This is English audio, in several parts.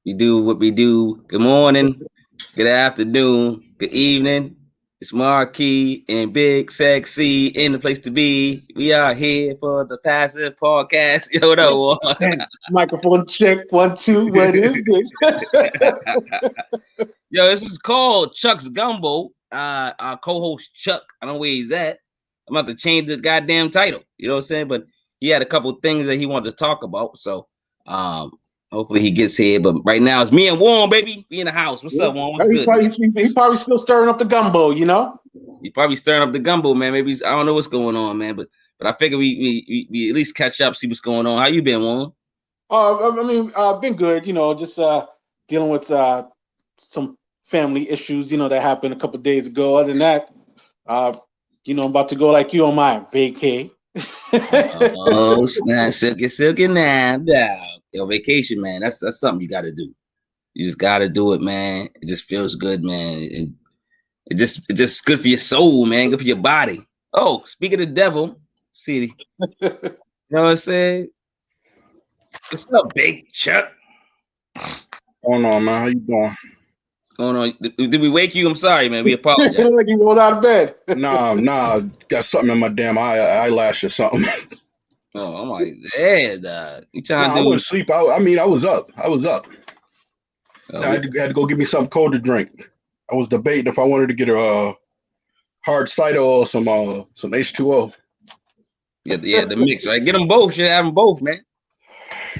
We do what we do. Good morning, good afternoon, good evening. It's Marquis and Big Sexy in the place to be. We are here for the Passive Podcast. Yo, no. Microphone check 1 2. What is this? Yo, this was called Chuck's Gumbo. Our co-host Chuck, I don't know where he's at. I'm about to change the goddamn title. You know what I'm saying? But he had a couple things that he wanted to talk about. So hopefully he gets here. But right now it's me and Warren, baby. We in the house. What's up, Warren? What's good? He's probably still stirring up the gumbo, you know? He's probably stirring up the gumbo, man. Maybe I don't know what's going on, man. But I figure we at least catch up, see what's going on. How you been, Warren? Been good, you know, just dealing with some family issues, you know, that happened a couple of days ago. Other than that, I'm about to go like you on my vacay. Oh, snap, silky now, dog. Yo, vacation, man. That's something you got to do. You just got to do it, man. It just feels good, man. It's just good for your soul, man. Good for your body. Oh, speaking of the devil, see, you know what I'm saying? What's up, Big Chuck? What's going on, man? How you doing? What's going on? Did we wake you? I'm sorry, man. We apologize. Like you rolled out of bed. Nah. Got something in my damn eyelash or something. Oh, I'm like, yeah, dog. You trying to do? I wouldn't sleep. I was up. Oh, I had to go get me something cold to drink. I was debating if I wanted to get a hard cider or some H2O. Yeah, the mix, right? Get them both. Should have them both, man.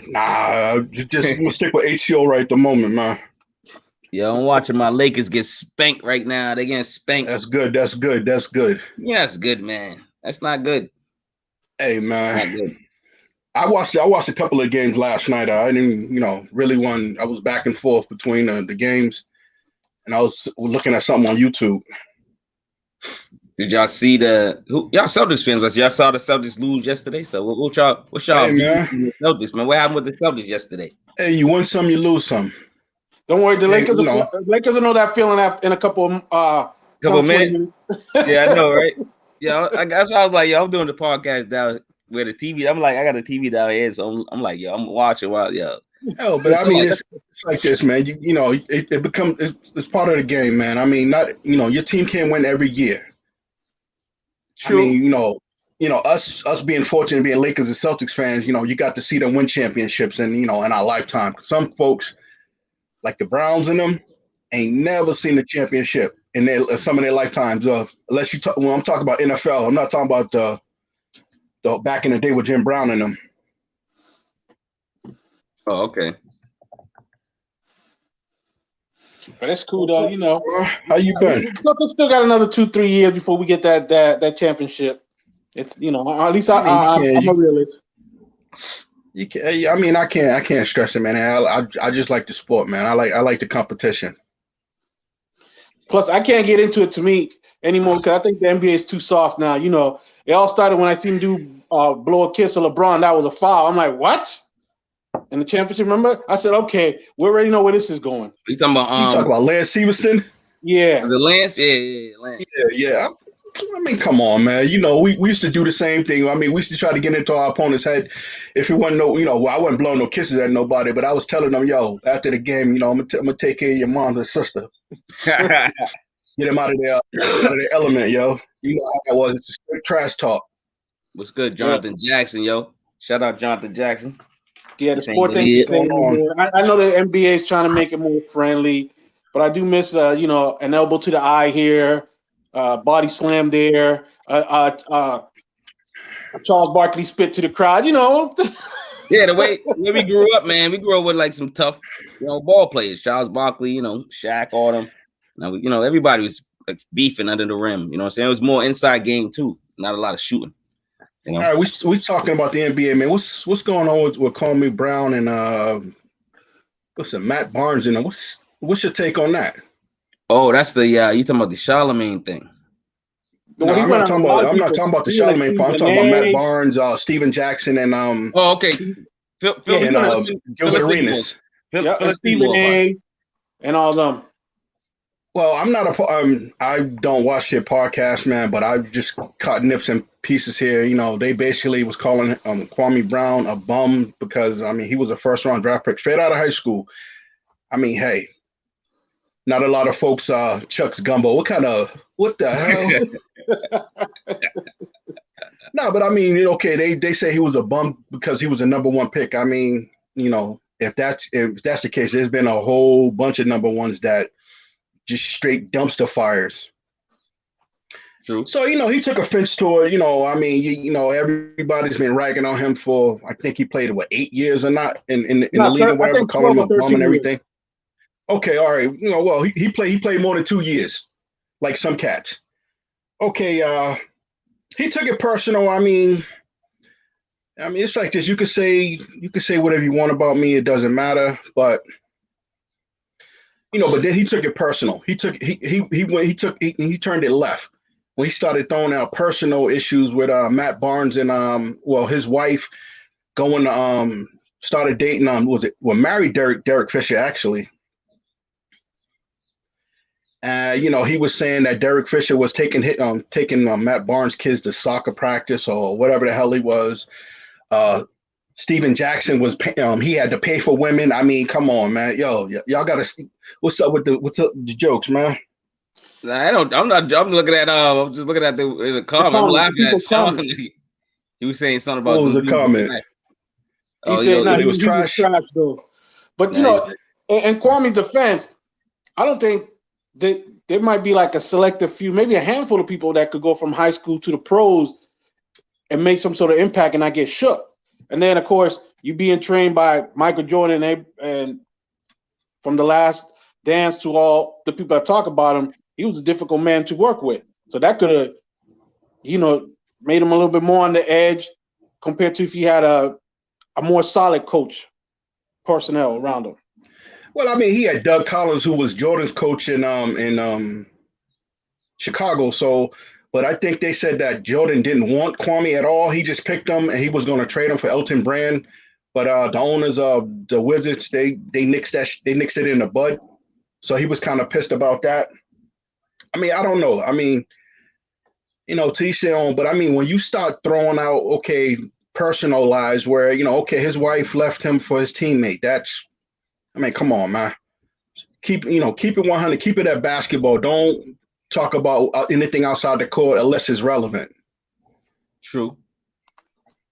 Nah, just I'm gonna stick with HCO right at the moment, man. Yeah, I'm watching my Lakers get spanked right now. They getting spanked. That's good. Yeah, that's good, man. That's not good. Hey, man. Not good. I watched a couple of games last night. I didn't, really I was back and forth between the games, and I was looking at something on YouTube. Did y'all see y'all Celtics fans? Y'all saw the Celtics lose yesterday. So what's y'all Hey, man. Celtics, man? What happened with the Celtics yesterday? Hey, you win some, you lose some. Don't worry, the Lakers will know that feeling in a couple minutes. Yeah, I know, right? Yeah, that's why I was like, yo, I'm doing the podcast down where the TV. I'm like, I got a TV down here, so I'm like, yo, I'm watching while yo. Oh, but I mean, it's like this, man. It becomes it's part of the game, man. I mean, your team can't win every year. True. I mean, us being fortunate, being Lakers and Celtics fans, you got to see them win championships, and in our lifetime. Some folks, like the Browns and them, ain't never seen a championship in some of their lifetimes. Unless when I'm talking about NFL, I'm not talking about the back in the day with Jim Brown and them. Oh, okay. But it's cool though, How you been? Celtics still got another 2-3 years before we get that championship. It's at least I'm a realist. You can, I mean, I can't stress it, man. I just like the sport, man. I like the competition. Plus, I can't get into it to me anymore because I think the NBA is too soft now. It all started when I seen him blow a kiss to LeBron. That was a foul. I'm like, what? In the championship, remember? I said, okay, we already know where this is going. You talking about Lance Stevenson? Yeah. Was it Lance? Yeah, Lance. Yeah. I mean, come on, man. We used to do the same thing. I mean, we used to try to get into our opponent's head. If it wasn't I wasn't blowing no kisses at nobody, but I was telling them, yo, after the game, I'm gonna take care of your mom and sister. Get them out of their element, yo. You know how that was. It's just straight trash talk. What's good, Jonathan Jackson, yo? Shout out Jonathan Jackson. Yeah, the sports thing. I know the NBA is trying to make it more friendly, but I do miss, an elbow to the eye here, body slam there, Charles Barkley spit to the crowd, Yeah, the way we grew up, man, we grew up with like some tough, ball players. Charles Barkley, Shaq, all them. Now, everybody was like beefing under the rim. You know what I'm saying? It was more inside game too, not a lot of shooting. All right, we talking about the NBA, man. What's going on with Kwame Brown and Matt Barnes and what's your take on that? Oh, that's the you talking about the Charlemagne thing? No, I'm not talking about the Charlemagne part. I'm talking about Matt Barnes, Steven Jackson, and Oh, okay. Gilbert Arenas. Stephen A. and all them. Well, I don't watch their podcast, man, but I've just caught nips and pieces here. They basically was calling Kwame Brown a bum because, he was a first-round draft pick straight out of high school. I mean, hey, not a lot of folks Chuck's Gumbo. What the hell? No, but I mean, okay, they say he was a bum because he was a #1 pick. I mean, if that's the case, there's been a whole bunch of #1s that just straight dumpster fires. True. So, he took offense to it. I mean, everybody's been ragging on him for, I think he played, 8 years or not in the league or whatever, calling him a bum and everything. Years. Okay, all right. Well, he played more than 2 years, like some cats. Okay, he took it personal. I mean, it's like this. You could say whatever you want about me. It doesn't matter. But but then he took it personal. He turned it left when he started throwing out personal issues with Matt Barnes and his wife going started dating married Derek Fisher actually. He was saying that Derek Fisher was taking Matt Barnes' kids to soccer practice or whatever the hell he was. Steven Jackson was he had to pay for women. I mean, come on, man. Yo, y'all gotta. What's up with the jokes, man? I'm looking at. I'm just looking at the comment. I'm laughing at Sean. He was saying something about. What was the comment? He said, he was trash though. But in Kwame's defense, I don't think that there might be like a selective few, maybe a handful of people that could go from high school to the pros and make some sort of impact and not get shook. And then, of course, you being trained by Michael Jordan and from The Last Dance to all the people that talk about him, he was a difficult man to work with. So that could have, made him a little bit more on the edge compared to if he had a more solid coach personnel around him. Well, I mean, he had Doug Collins, who was Jordan's coach in Chicago. So, but I think they said that Jordan didn't want Kwame at all. He just picked him, and he was going to trade him for Elton Brand. But the owners of the Wizards, they nixed it in the bud. So he was kind of pissed about that. I mean, I don't know. I mean, to each their own. But I mean, when you start throwing out personal lies where his wife left him for his teammate, that's. I mean, come on, man. Keep it 100. Keep it at basketball. Don't talk about anything outside the court unless it's relevant. True.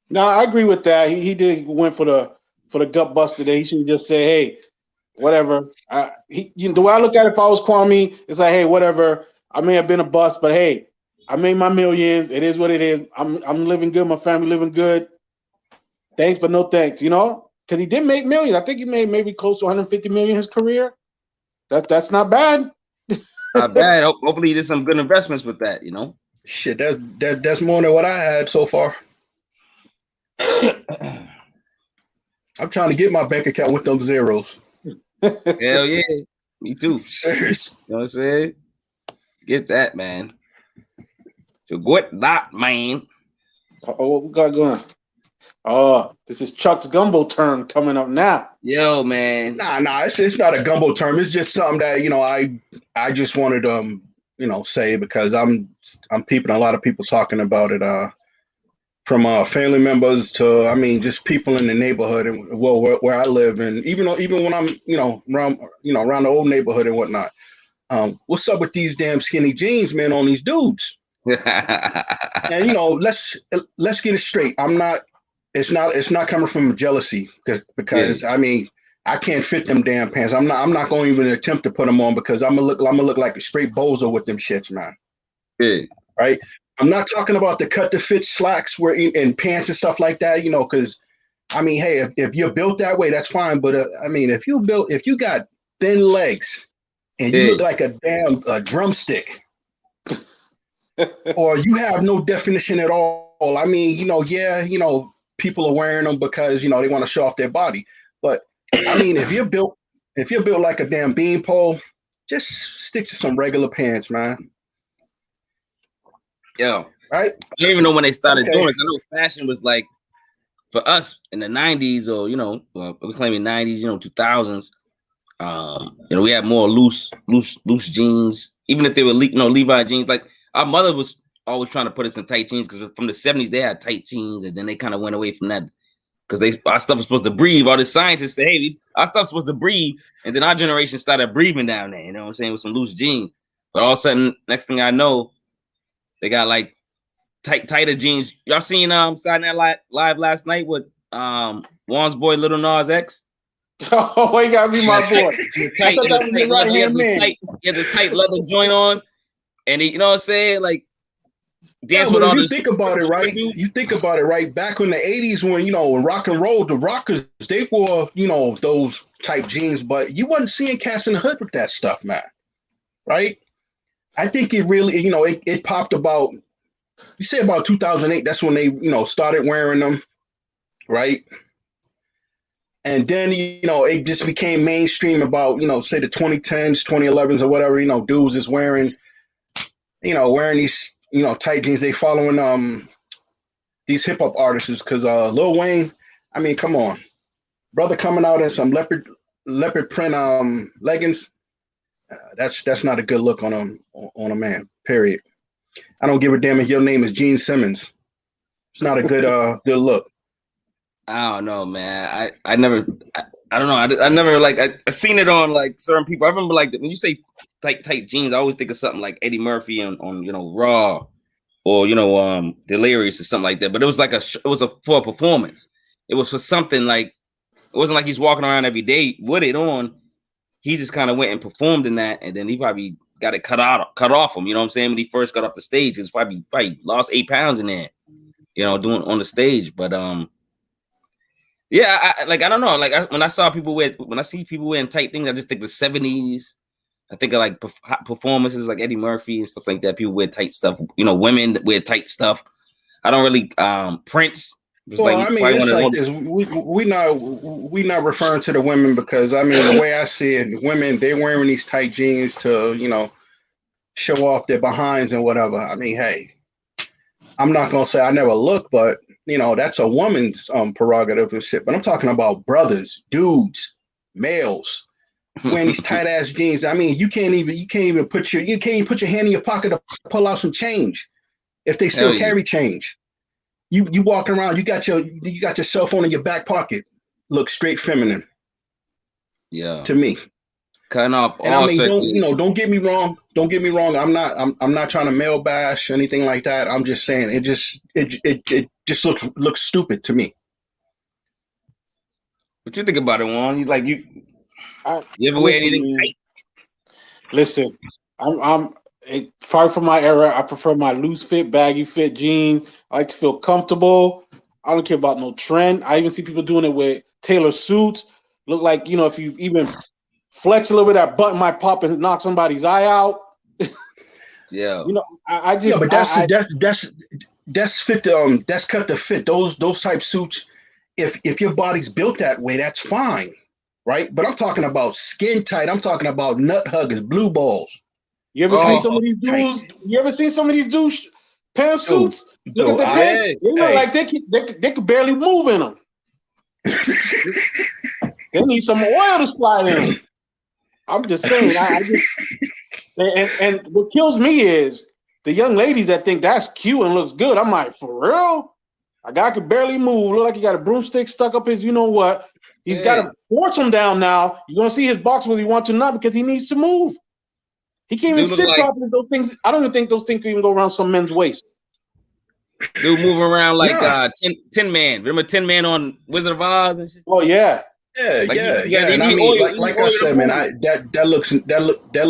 No, I agree with that. He did went for the gut buster there. He should just say, "Hey, whatever." The way I look at it, if I was Kwame, it's like, "Hey, whatever. I may have been a bust, but hey, I made my millions. It is what it is. I'm living good. My family living good. Thanks, but no thanks." Because he did make millions. I think he made maybe close to 150 million in his career. That's not bad. Not bad. Hopefully he did some good investments with that, Shit, that's more than what I had so far. I'm trying to get my bank account with them zeros. Hell yeah. Me too. Serious. You know what I'm saying? Get that, man. So get that, man. What we got going? Oh, this is Chuck's Gumbo term coming up now. Yo, man. Nah, it's not a Gumbo term. It's just something that I just wanted to say because I'm peeping a lot of people talking about it. From family members to just people in the neighborhood and where I live, and even when I'm around the old neighborhood and whatnot. What's up with these damn skinny jeans, man, on these dudes? And let's get it straight. It's not coming from jealousy because I mean I can't fit them damn pants. I'm not going to even attempt to put them on because I'm gonna look like a straight bozo with them shits, man. Yeah. Right. I'm not talking about the cut to fit slacks and pants and stuff like that, because I mean, hey, if you're built that way, that's fine. But I mean, if you got thin legs and you look like a damn drumstick, or you have no definition at all. I mean, people are wearing them because they want to show off their body. But I mean, if you're built like a damn beanpole, just stick to some regular pants, man. Yo, right? I don't even know when they started doing this. I know fashion was like for us in the 90s, or we're claiming 90s, 2000s. We had more loose jeans, even if they were Levi jeans. Like our mother was always trying to put us in tight jeans because from the 70s they had tight jeans, and then they kind of went away from that. because our stuff was supposed to breathe. All the scientists say, hey, our stuff's supposed to breathe, and then our generation started breathing down there. You know what I'm saying, with some loose jeans. But all of a sudden, next thing I know, they got like tighter jeans. Y'all seen Saturday Night Live last night with Juan's boy Little Nas X? Oh, he gotta be my boy. He had the tight leather joint on, and he, you know what I'm saying, like dance with all. You think about it, right? You think about it, right? Back in the '80s, when when rock and roll, the rockers they wore those type jeans, but you wasn't seeing cats in the hood with that stuff, man. Right? I think it really, it popped about. You say about 2008. That's when they, started wearing them, right? And then, it just became mainstream about, say the 2010s, 2011s or whatever, dudes is wearing these, tight jeans. They following these hip hop artists because Lil Wayne, I mean, come on. Brother coming out in some leopard print leggings. That's not a good look on a man, period. I don't give a damn if your name is Gene Simmons. It's not a good good look. I don't know, man. I don't know. I never I seen it on like certain people. I remember like when you say tight jeans, I always think of something like Eddie Murphy on Raw or Delirious or something like that. But it was like for a performance. It was for something like it wasn't like he's walking around every day with it on. He just kind of went and performed in that, and then he probably got it cut off him. You know what I'm saying? When he first got off the stage, he's probably lost 8 pounds in there. Doing on the stage, but yeah, I don't know. Like when I see people wearing tight things, I just think the 70s. I think of like performances like Eddie Murphy and stuff like that. People wear tight stuff. Women wear tight stuff. I don't really Prince. Well, I mean, it's like this. We not referring to the women because I mean the way I see it, women they wearing these tight jeans to show off their behinds and whatever. I mean, hey, I'm not gonna say I never look, but that's a woman's prerogative and shit. But I'm talking about brothers, dudes, males wearing these tight ass jeans. I mean, you can't even put your hand in your pocket to pull out some change if they still carry change. You walking around, you got your cell phone in your back pocket. Look straight feminine. Yeah. To me. Cutting off and all I mean, don't get me wrong. Don't get me wrong. I'm not trying to male bash or anything like that. I'm just saying it just looks stupid to me. What you think about it, Juan? You ever wear anything tight? Listen, probably for my era, I prefer my loose fit, baggy fit jeans. I like to feel comfortable. I don't care about no trend. I even see people doing it with tailored suits. Look like, if you even flex a little bit, that button might pop and knock somebody's eye out. Yeah. I just. Yeah, but that's fit. That's cut to fit. Those type suits. If your body's built that way, that's fine, right? But I'm talking about skin tight. I'm talking about nut huggers, blue balls. You ever seen some of these dudes? You ever seen some of these dudes pantsuits? Look at the pants. They look like they could barely move in them. They need some oil to slide in them. I'm just saying. And what kills me is the young ladies that think that's cute and looks good. I'm like, for real? A guy could barely move. Look like he got a broomstick stuck up his. You know what? He's got to force him down now. You're gonna see his box whether he wants to or not because he needs to move. He can't even sit properly. Those things. I don't even think those things can even go around some men's waist. Dude moving around like Tin Man. Remember Tin Man on Wizard of Oz and shit? Oh yeah. Yeah. And I mean, like I said, man, that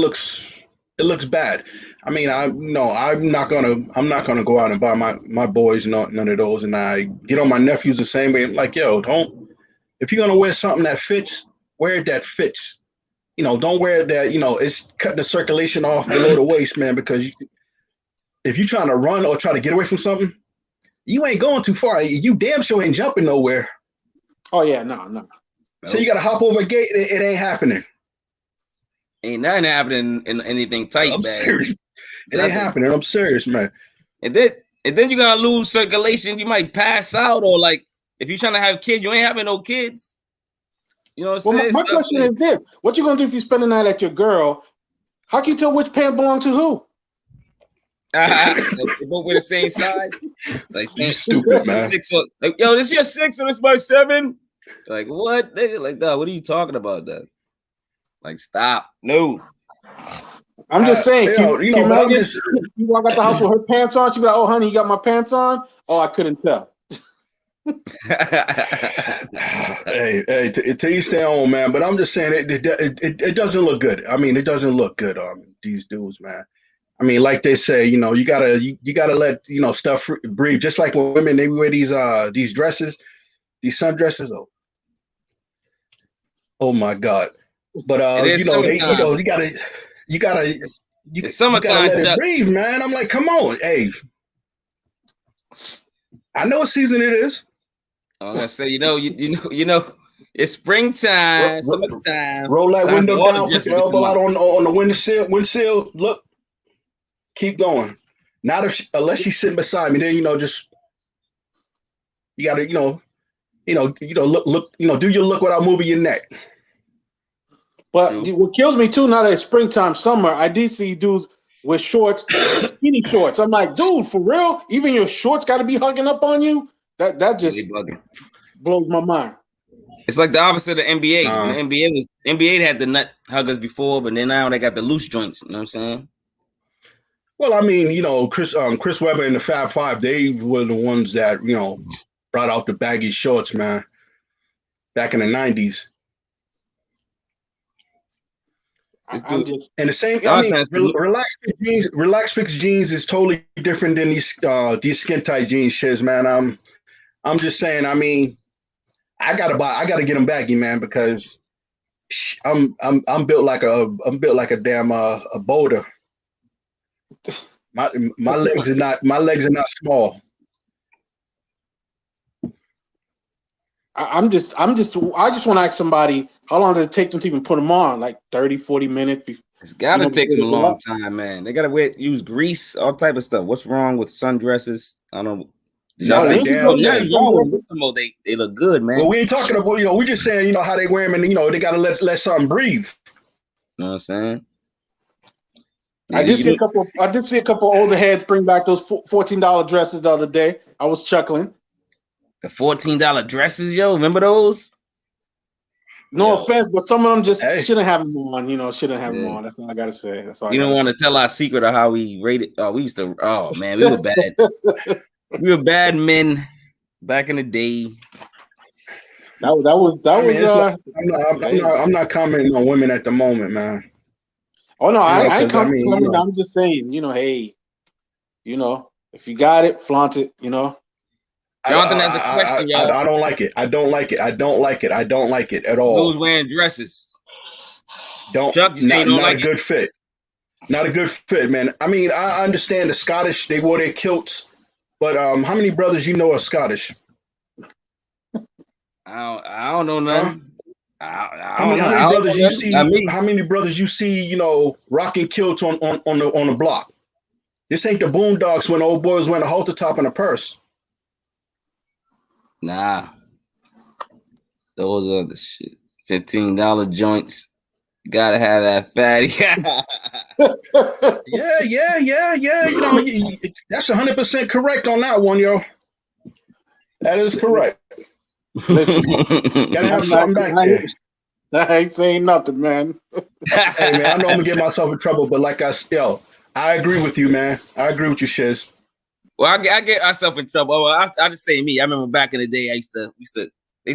looks bad. I mean, I'm not gonna go out and buy my boys none of those, and I get on my nephews the same way. Like, yo, if you're gonna wear something that fits, wear it that fits. Don't wear that. It's cutting the circulation off below the waist, man. Because if you're trying to run or try to get away from something, you ain't going too far. You damn sure ain't jumping nowhere. Oh yeah, no. So you got to hop over a gate. It ain't happening. Ain't nothing happening in anything tight, man. I'm serious. It ain't happening. I'm serious, man. And then you're gonna lose circulation. You might pass out, or like if you're trying to have kids, you ain't having no kids. You know what I'm saying? My question is this: what you gonna do if you spend the night at your girl? How can you tell which pant belong to who? They both wear the same size. Like You stupid, man. 6 or like, yo, this your 6 or this my 7? Like what? Nigga? Like, dog, what are you talking about, that? Like, stop. No. I'm just saying, you walk out the house with her pants on, she be like, "Oh, honey, you got my pants on?" Oh, I couldn't tell. Hey, to each their own, man. But I'm just saying it doesn't look good. I mean, it doesn't look good on these dudes, man. I mean, like they say, you gotta let stuff breathe. Just like when women, they wear these dresses, these sundresses. Oh my God! But you gotta let it breathe, man. I'm like, come on, hey. I know what season it is. I was gonna say, you know, it's springtime, summertime. Roll that window down, put your elbow out on the windshield. Look, keep going. Not unless she's sitting beside me. Then just you gotta look do your look without moving your neck. But what kills me too, now that it's springtime, summer, I did see dudes with shorts, skinny shorts. I'm like, dude, for real? Even your shorts got to be hugging up on you? That just blows my mind. It's like the opposite of NBA. The NBA had the nut huggers before, but then now they got the loose joints. You know what I'm saying? Well, I mean, Chris Webber and the Fab Five, they were the ones that brought out the baggy shorts, man, back in the 90s. And the same, relaxed fix jeans is totally different than these skin tight jeans shits, man. I'm just saying. I mean, I gotta get them baggy, man, because I'm built like a damn a boulder. My legs are not small. I just want to ask somebody, how long does it take them to even put them on? Like 30, 40 minutes? It's got to take them a long time, man. They got to use grease, all type of stuff. What's wrong with sundresses? I don't know. They look good, man. Well, we ain't talking about, we're just saying, how they wear them, and, they got to let something breathe. You know what I'm saying? Yeah, I did see a couple older heads bring back those $14 dresses the other day. I was chuckling. The $14 dresses, yo, remember those? No offense, but some of them just shouldn't have them on. Shouldn't have them on. That's all I gotta say. That's all. You don't want to tell our secret of how we rated. Oh, we used to. Oh man, we were bad. We were bad men back in the day. I'm not commenting on women at the moment, man. Oh no, I ain't commenting. I'm just saying, hey, if you got it, flaunt it. Jonathan has a question, y'all. I don't like it. I don't like it at all. Who's wearing dresses? Not a good fit. Not a good fit, man. I mean, I understand the Scottish, they wore their kilts, but how many brothers are Scottish? I don't know nothing. How many brothers you see, rocking kilts on the block? This ain't the Boondocks when old boys wearing a halter top and a purse. Nah, those are the shit. $15 joints. Gotta have that fatty. yeah. That's 100% correct on that one, yo. That is correct. Listen, gotta have something back there. I ain't saying nothing, man. Hey, man, I know I'm gonna get myself in trouble, but I agree with you, man. I agree with you, Shiz. Well, I get myself in trouble. Well, I just say me. I remember back in the day, they used to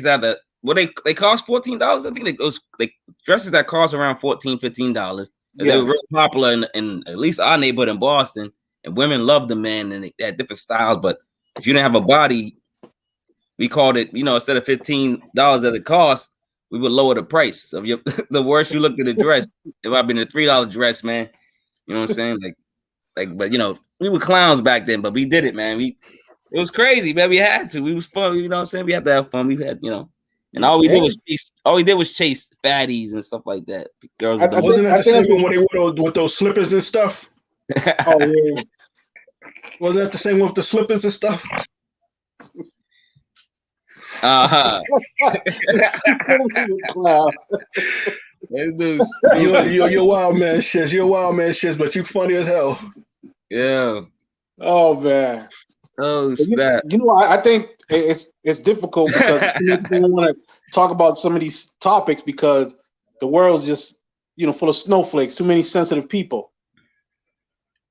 have they cost $14. I think they dresses that cost around $14, $15. Yeah. They were real popular in at least our neighborhood in Boston, and women loved them, man, and they had different styles. But if you didn't have a body, we called it, instead of $15 that it cost, we would lower the price. So the worse you looked at the dress, it might have been a $3 dress, man. You know what I'm saying? But we were clowns back then, but we did it, man. It was crazy, man. We had to. We was fun, you know what I'm saying? We had to have fun. We had, and all we did was chase fatties and stuff like that. Girls wasn't that the same one when they wore with those slippers and stuff? Oh yeah. Wasn't that the same one with the slippers and stuff? You're wild man, Shiz. You're wild man, Shiz, but you funny as hell. Yeah. Oh man. Oh But snap. I think it's difficult because too many people don't want to talk about some of these topics because the world's just full of snowflakes. Too many sensitive people.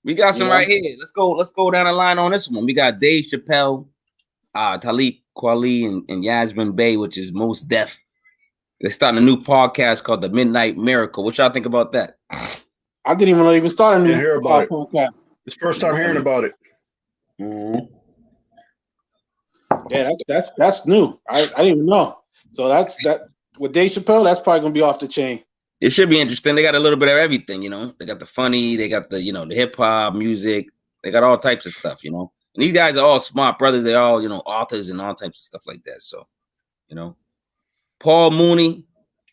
We got some right here. Let's go down the line on this one. We got Dave Chappelle, Talib Kweli, and Yasmin Bey, which is Mos Def. They're starting a new podcast called The Midnight Miracle. What y'all think about that? I didn't even know they even start a new hear about podcast. It's first time hearing about it. Mm-hmm. Yeah, that's new. I didn't even know. So that's with Dave Chappelle. That's probably gonna be off the chain. It should be interesting. They got a little bit of everything, They got the funny, they got the the hip hop music. They got all types of stuff, And these guys are all smart brothers. They're all authors and all types of stuff like that. So, Paul Mooney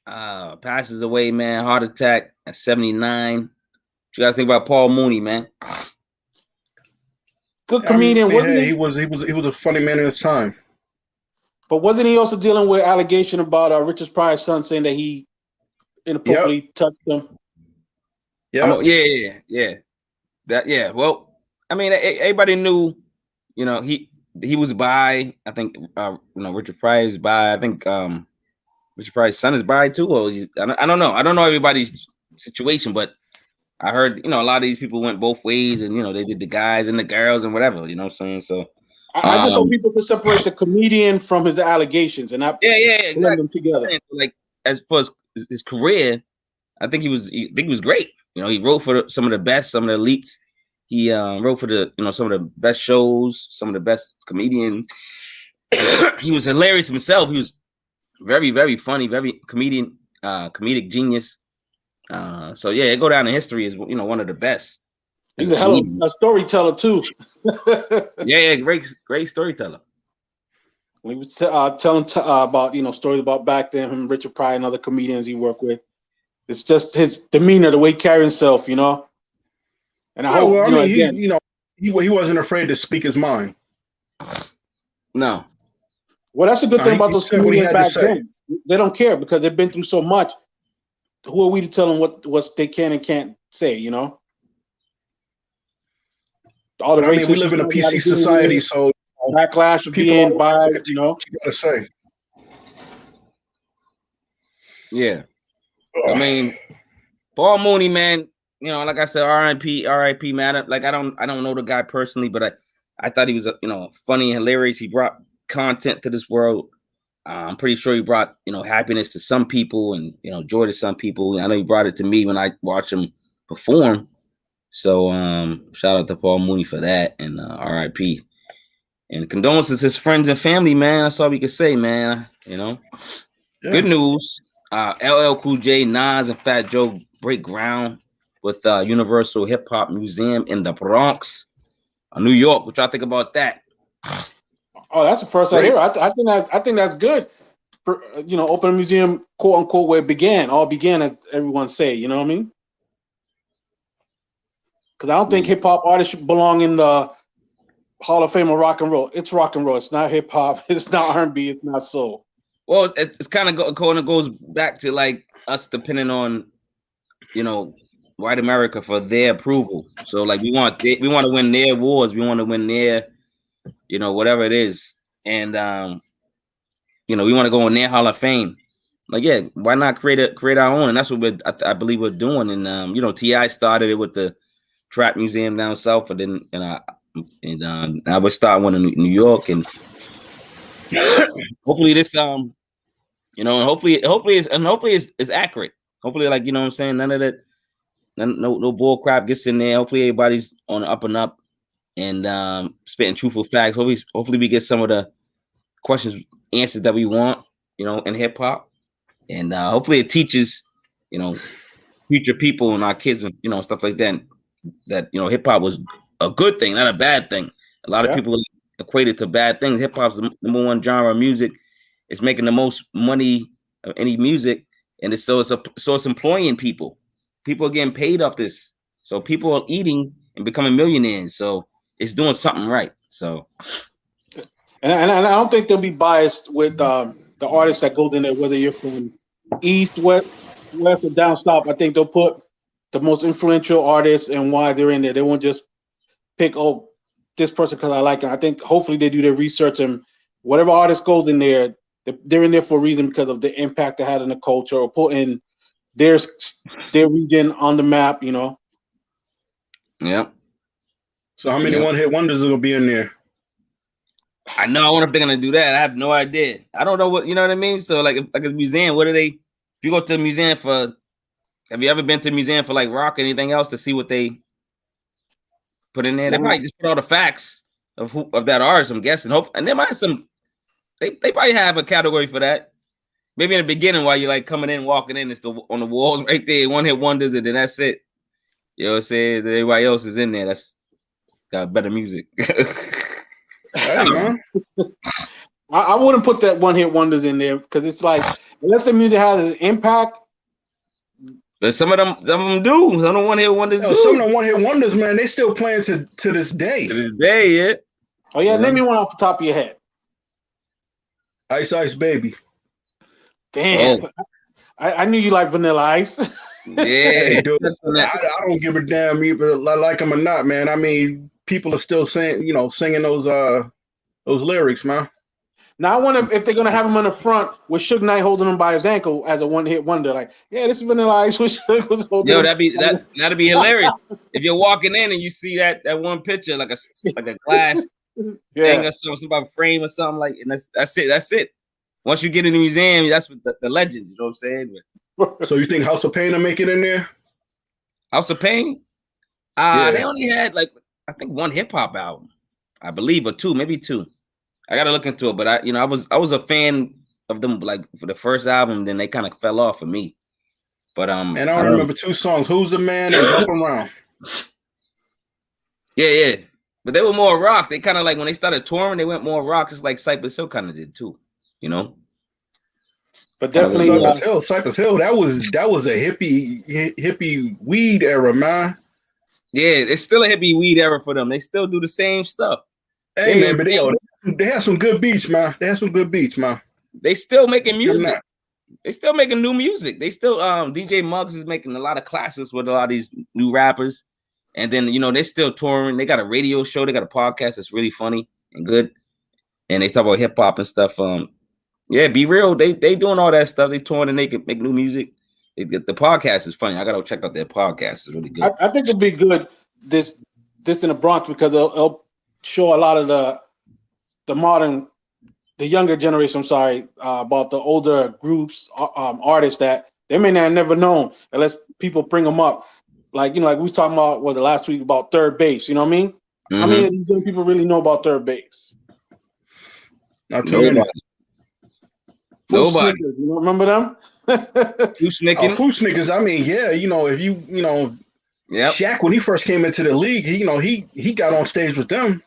passes away, man. Heart attack at 79. What you guys think about Paul Mooney, man? Good comedian. He was a funny man in his time. But wasn't he also dealing with allegation about Richard Pryor's son saying that he inappropriately touched him? Yeah. Well, I mean, everybody knew, he was bi. I think, Richard Pryor is bi. I think Richard Pryor's son is bi too. Or I don't know. I don't know everybody's situation, but I heard, a lot of these people went both ways, and they did the guys and the girls and whatever. You know what I'm saying? So I just hope people can separate the comedian from his allegations and not exactly. them together. So, like, as far as his career, I think he was great. He wrote for some of the best, some of the elites. He wrote for the some of the best shows, some of the best comedians. He was hilarious himself. He was very, very funny, very comedic genius. So yeah, it go down in history as one of the best. He's a hell of a storyteller too. yeah, great storyteller. When he was telling about stories about back then, him, Richard Pryor, and other comedians he worked with. It's just his demeanor, the way he carried himself, And I hope he wasn't afraid to speak his mind. No. Well, that's a good thing about those comedians back then. They don't care because they've been through so much. Who are we to tell them what they can and can't say? All the racism. We live in a PC society, so backlash of being biased. You gotta say. Yeah. I mean, Paul Mooney, man. Like I said, R.I.P. man. Like I don't know the guy personally, but I thought he was funny and hilarious. He brought content to this world. I'm pretty sure he brought happiness to some people and joy to some people. I know he brought it to me when I watched him perform. So shout out to Paul Mooney for that, and R.I.P. and condolences to his friends and family, man. That's all we can say, man. Good news. LL Cool J, Nas, and Fat Joe break ground with Universal Hip Hop Museum in the Bronx, New York. What y'all think about that? Oh, that's the first I hear. I think that's good. Open a museum, quote unquote, where it all began, as everyone say. You know what I mean? Because I don't think hip hop artists should belong in the Hall of Fame of rock and roll. It's rock and roll. It's not hip hop. It's not R&B. It's not soul. Well, it's kind of goes back to like us depending on, white America for their approval. So like we want to win their awards. We want to win their, whatever it is, and we want to go in their Hall of Fame. Like, yeah, why not create our own? And that's what I believe we're doing. And T.I. started it with the Trap Museum down south, and then I would start one in New York, and hopefully this and hopefully it's accurate. Hopefully, like, what I'm saying, none of that, no bull crap gets in there. Hopefully everybody's on the up and up and spitting truthful facts. Hopefully we get some of the answers that we want, in hip hop, and hopefully it teaches, future people and our kids, and stuff like that. That hip hop was a good thing, not a bad thing. A lot of people equate it to bad things. Hip hop's the number one genre of music. It's making the most money of any music, and it's employing people. People are getting paid off this, so people are eating and becoming millionaires. So it's doing something right. So, and I don't think they'll be biased with the artists that goes in there, whether you're from East, West, or down south. I think they'll put the most influential artists and why they're in there. They won't just pick this person because I like him. I think hopefully they do their research, and whatever artist goes in there, they're in there for a reason because of the impact they had in the culture or putting their region on the map. You know. Yep. So how many one-hit wonders will be in there? I know. I wonder if they're gonna do that. I have no idea. I don't know what, you know what I mean. So like a museum, what do they? If you go to a museum have you ever been to a museum for like rock or anything else to see what they put in there? They probably just put all the facts of that artist. I'm guessing. And there might have some. They probably have a category for that. Maybe in the beginning while you're like coming in, walking in, it's on the walls right there, one-hit wonders, and then that's it. You know what I'm saying? Everybody else is in there. That's got better music. Hey, man. I wouldn't put that one-hit wonders in there because it's like unless the music has an impact. But some of them do. Some of the one-hit wonders do. Some of the one-hit wonders, man, they still playing to this day. To this day, yeah. Oh yeah, name me one off the top of your head. Ice Ice Baby. Damn. Oh. I knew you like Vanilla Ice. Yeah. Hey, dude, I don't give a damn either like them or not, man. I mean, people are still singing those lyrics, man. Now I wonder if they're gonna have him on the front with Suge Knight holding him by his ankle as a one-hit wonder. Like, yeah, this is Vanilla Ice. Suge was holding. Yo, that'd be hilarious. If you're walking in and you see that one picture, like a glass thing or somebody frame or something like, and that's it. Once you get in the museum, that's what the legend. You know what I'm saying? So you think House of Pain will make it in there? House of Pain? They only had like I think one hip hop album, I believe, or two, maybe two. I gotta look into it, but I was a fan of them like for the first album, then they kind of fell off for me. But and I remember two songs: "Who's the Man" and "Jump Around." Yeah, but they were more rock. They kind of like when they started touring, they went more rock, just like Cypress Hill kind of did too. You know. But definitely Cypress Hill. That was a hippie weed era, man. Yeah, it's still a hippie weed era for them. They still do the same stuff. Hey man, but they have some good beats, man. They still making music. They still making new music. They still DJ Muggs is making a lot of classics with a lot of these new rappers. And then they're still touring. They got a radio show, they got a podcast that's really funny and good. And they talk about hip hop and stuff. Yeah, Be Real. They doing all that stuff. They touring and they can make new music. The podcast is funny. I gotta check out their podcast. It's really good. I think it'll be good this in the Bronx because it'll show a lot of the younger generation. I'm sorry about the older groups, artists that they may not have never known unless people bring them up. Like like we was talking about the last week about Third Base. You know what I mean? Mm-hmm. How many of these young people really know about Third Base? Not too many. Nobody. Snickers, you remember them? Foo Snickers. I mean, yeah, if you yep. Shaq when he first came into the league, he got on stage with them.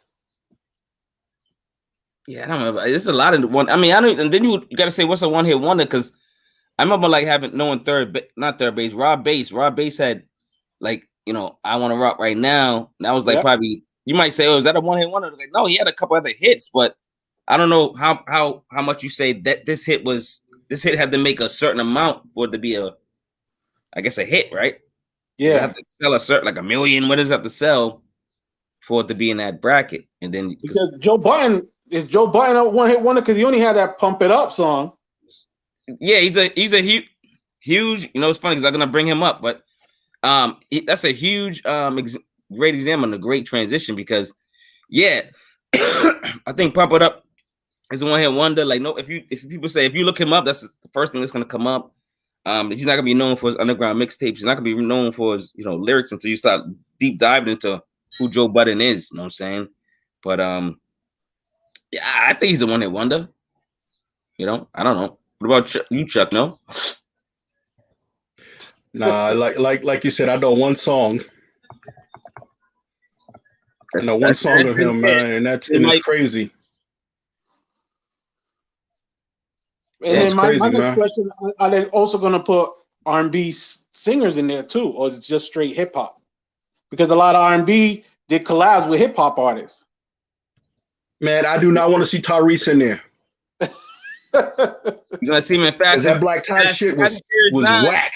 Yeah, I don't remember. It's a lot of one. I mean, I don't. And then you got to say what's a one-hit wonder because I remember like knowing not Third Base, Rob Bass. Rob Bass had like I Want to Rock Right Now. That was like probably you might say, oh, is that a one-hit wonder? Like, no, he had a couple other hits, but I don't know how much you say that this hit had to make a certain amount for it to be a hit, right? Yeah, you have to sell a certain like 1 million. What does it have to sell for it to be in that bracket? And then because Joe Button a one-hit wonder because he only had that Pump It Up song. Yeah, he's a huge. It's funny because I'm gonna bring him up, but that's a huge great example and a great transition because I think Pump It Up is a one-hit wonder. Like if people say if you look him up, that's the first thing that's gonna come up. He's not gonna be known for his underground mixtapes. He's not gonna be known for his lyrics until you start deep diving into who Joe Budden is. You know what I'm saying? But I think he's a one-hit wonder. I don't know. What about you, Chuck? No. Nah, like you said, I know one song. I know one song of him, man, and it's crazy. And then my next question: are they also going to put R&B singers in there too, or is it just straight hip hop? Because a lot of R&B did collabs with hip hop artists. Man, I do not want to see Tyrese in there. You gonna see him in Fast? That black tie shit was whack.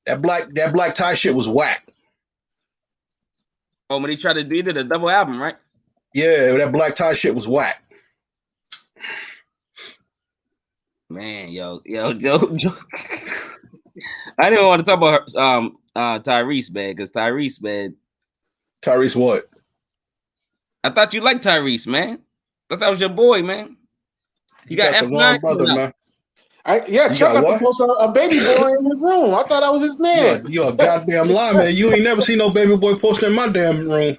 That black tie shit was whack. Oh, when he tried to do the double album, right? Yeah, that black tie shit was whack. Man, yo. I didn't want to talk about Tyrese, man, because Tyrese, man. Tyrese what? I thought you liked Tyrese, man. I thought that was your boy, man. You got the F9 wrong brother, man. Chuck got to post a baby boy in his room. I thought that was his man. You're a goddamn lie, man. You ain't never seen no baby boy posting in my damn room.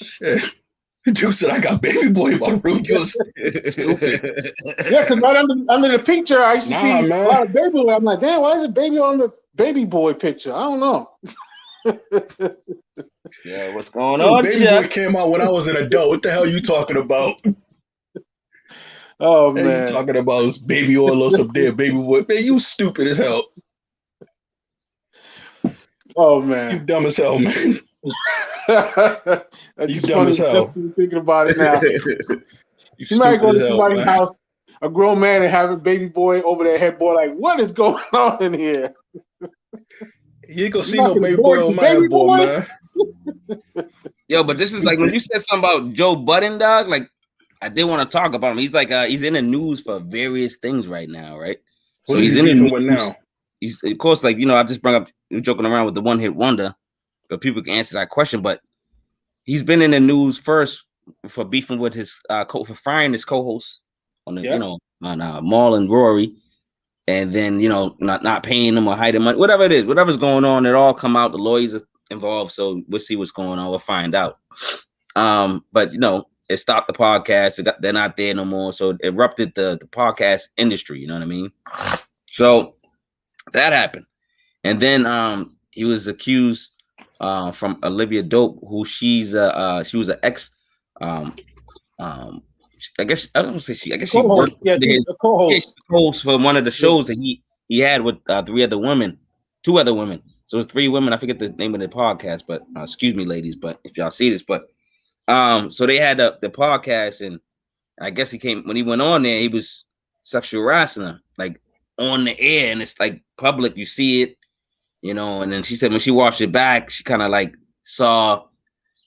Shit. Dude said I got baby boy in my room. You're stupid. Yeah, because right under the picture, I used to see a lot of baby boy. I'm like, damn, why is it baby on the baby boy picture? I don't know. Yeah, what's going on? Baby boy came out when I was an adult. What the hell are you talking about? Oh man, you talking about baby oil or some damn baby boy? Man, you stupid as hell. Oh man, you dumb as hell, man. That's just funny. Just thinking about it now. You might go to somebody's house, a grown man, and have a baby boy over their head, boy. Like, what is going on in here? You ain't gonna see no baby boy on my head, boy, man. Yo, but this is like when you said something about Joe Budden, dog. Like, I did want to talk about him. He's like, he's in the news for various things right now, right? So he's in the news now. He's, of course, like, you know, I just brought up joking around with the one hit wonder, but people can answer that question. But he's been in the news first for beefing with his for firing his co-host on the, you know, on Maul and Rory, and then, you know, not paying them or hiding money, whatever it is, whatever's going on, it all come out. The lawyers are involved, so we'll see what's going on. We'll find out. But you know, it stopped the podcast. They're not there no more, so it erupted the podcast industry. You know what I mean? So that happened, and then he was accused from Olivia Dope, who she was an ex. I guess I don't say she. I guess she worked. Yes, a co-host for one of the shows that he had with two other women. So it was 3 women. I forget the name of the podcast, but excuse me, ladies. But if y'all see this, but so they had the podcast, and I guess he came when he went on there. He was sexual harassing her, like on the air, and it's like public. You see it, you know. And then she said when she watched it back, she kind of like saw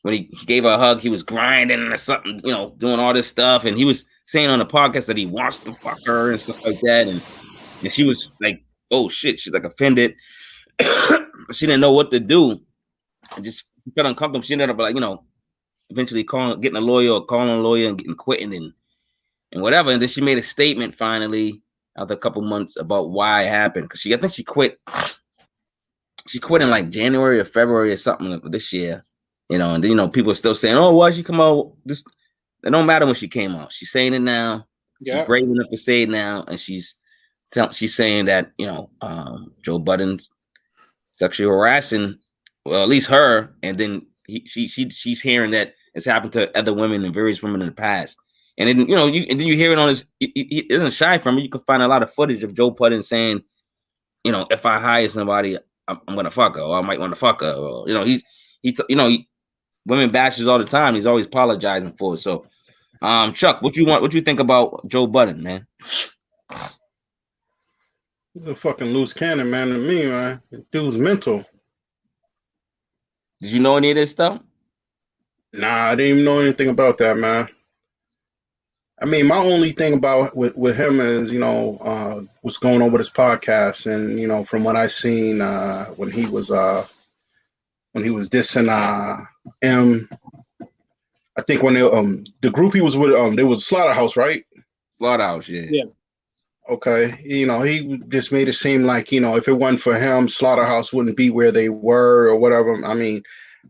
when he gave her a hug, he was grinding or something, you know, doing all this stuff, and he was saying on the podcast that he wants to fuck her and stuff like that, and she was like, oh shit, she's like offended. She didn't know what to do. And just felt uncomfortable. She ended up like, you know, eventually getting a lawyer or calling a lawyer and getting quitting and whatever. And then she made a statement finally after a couple months about why it happened. Because I think she quit. She quit in like January or February or something this year. You know, and then, you know, people are still saying, oh, why she come out? It don't matter when she came out. She's saying it now. Yeah. She's brave enough to say it now. And she's saying that, you know, Joe Budden's sexually harassing, well, at least her, and then she's hearing that it's happened to other women and various women in the past, and then, you know, you hear it on his. It doesn't shy from it. You can find a lot of footage of Joe Budden saying, you know, if I hire somebody, I'm gonna fuck her, or I might want to fuck her, or, you know, women bashes all the time. He's always apologizing for it. So, Chuck, what you think about Joe Budden, man? He's a fucking loose cannon, man, to me, man. Dude's mental. Did you know any of this stuff? Nah, I didn't even know anything about that, man. I mean, my only thing about with him is, you know, what's going on with his podcast, and, you know, from what I seen when he was dissing M. I think when the group he was with, there was Slaughterhouse, right? Slaughterhouse, yeah. Yeah. Okay, you know, he just made it seem like, you know, if it wasn't for him, Slaughterhouse wouldn't be where they were or whatever. I mean,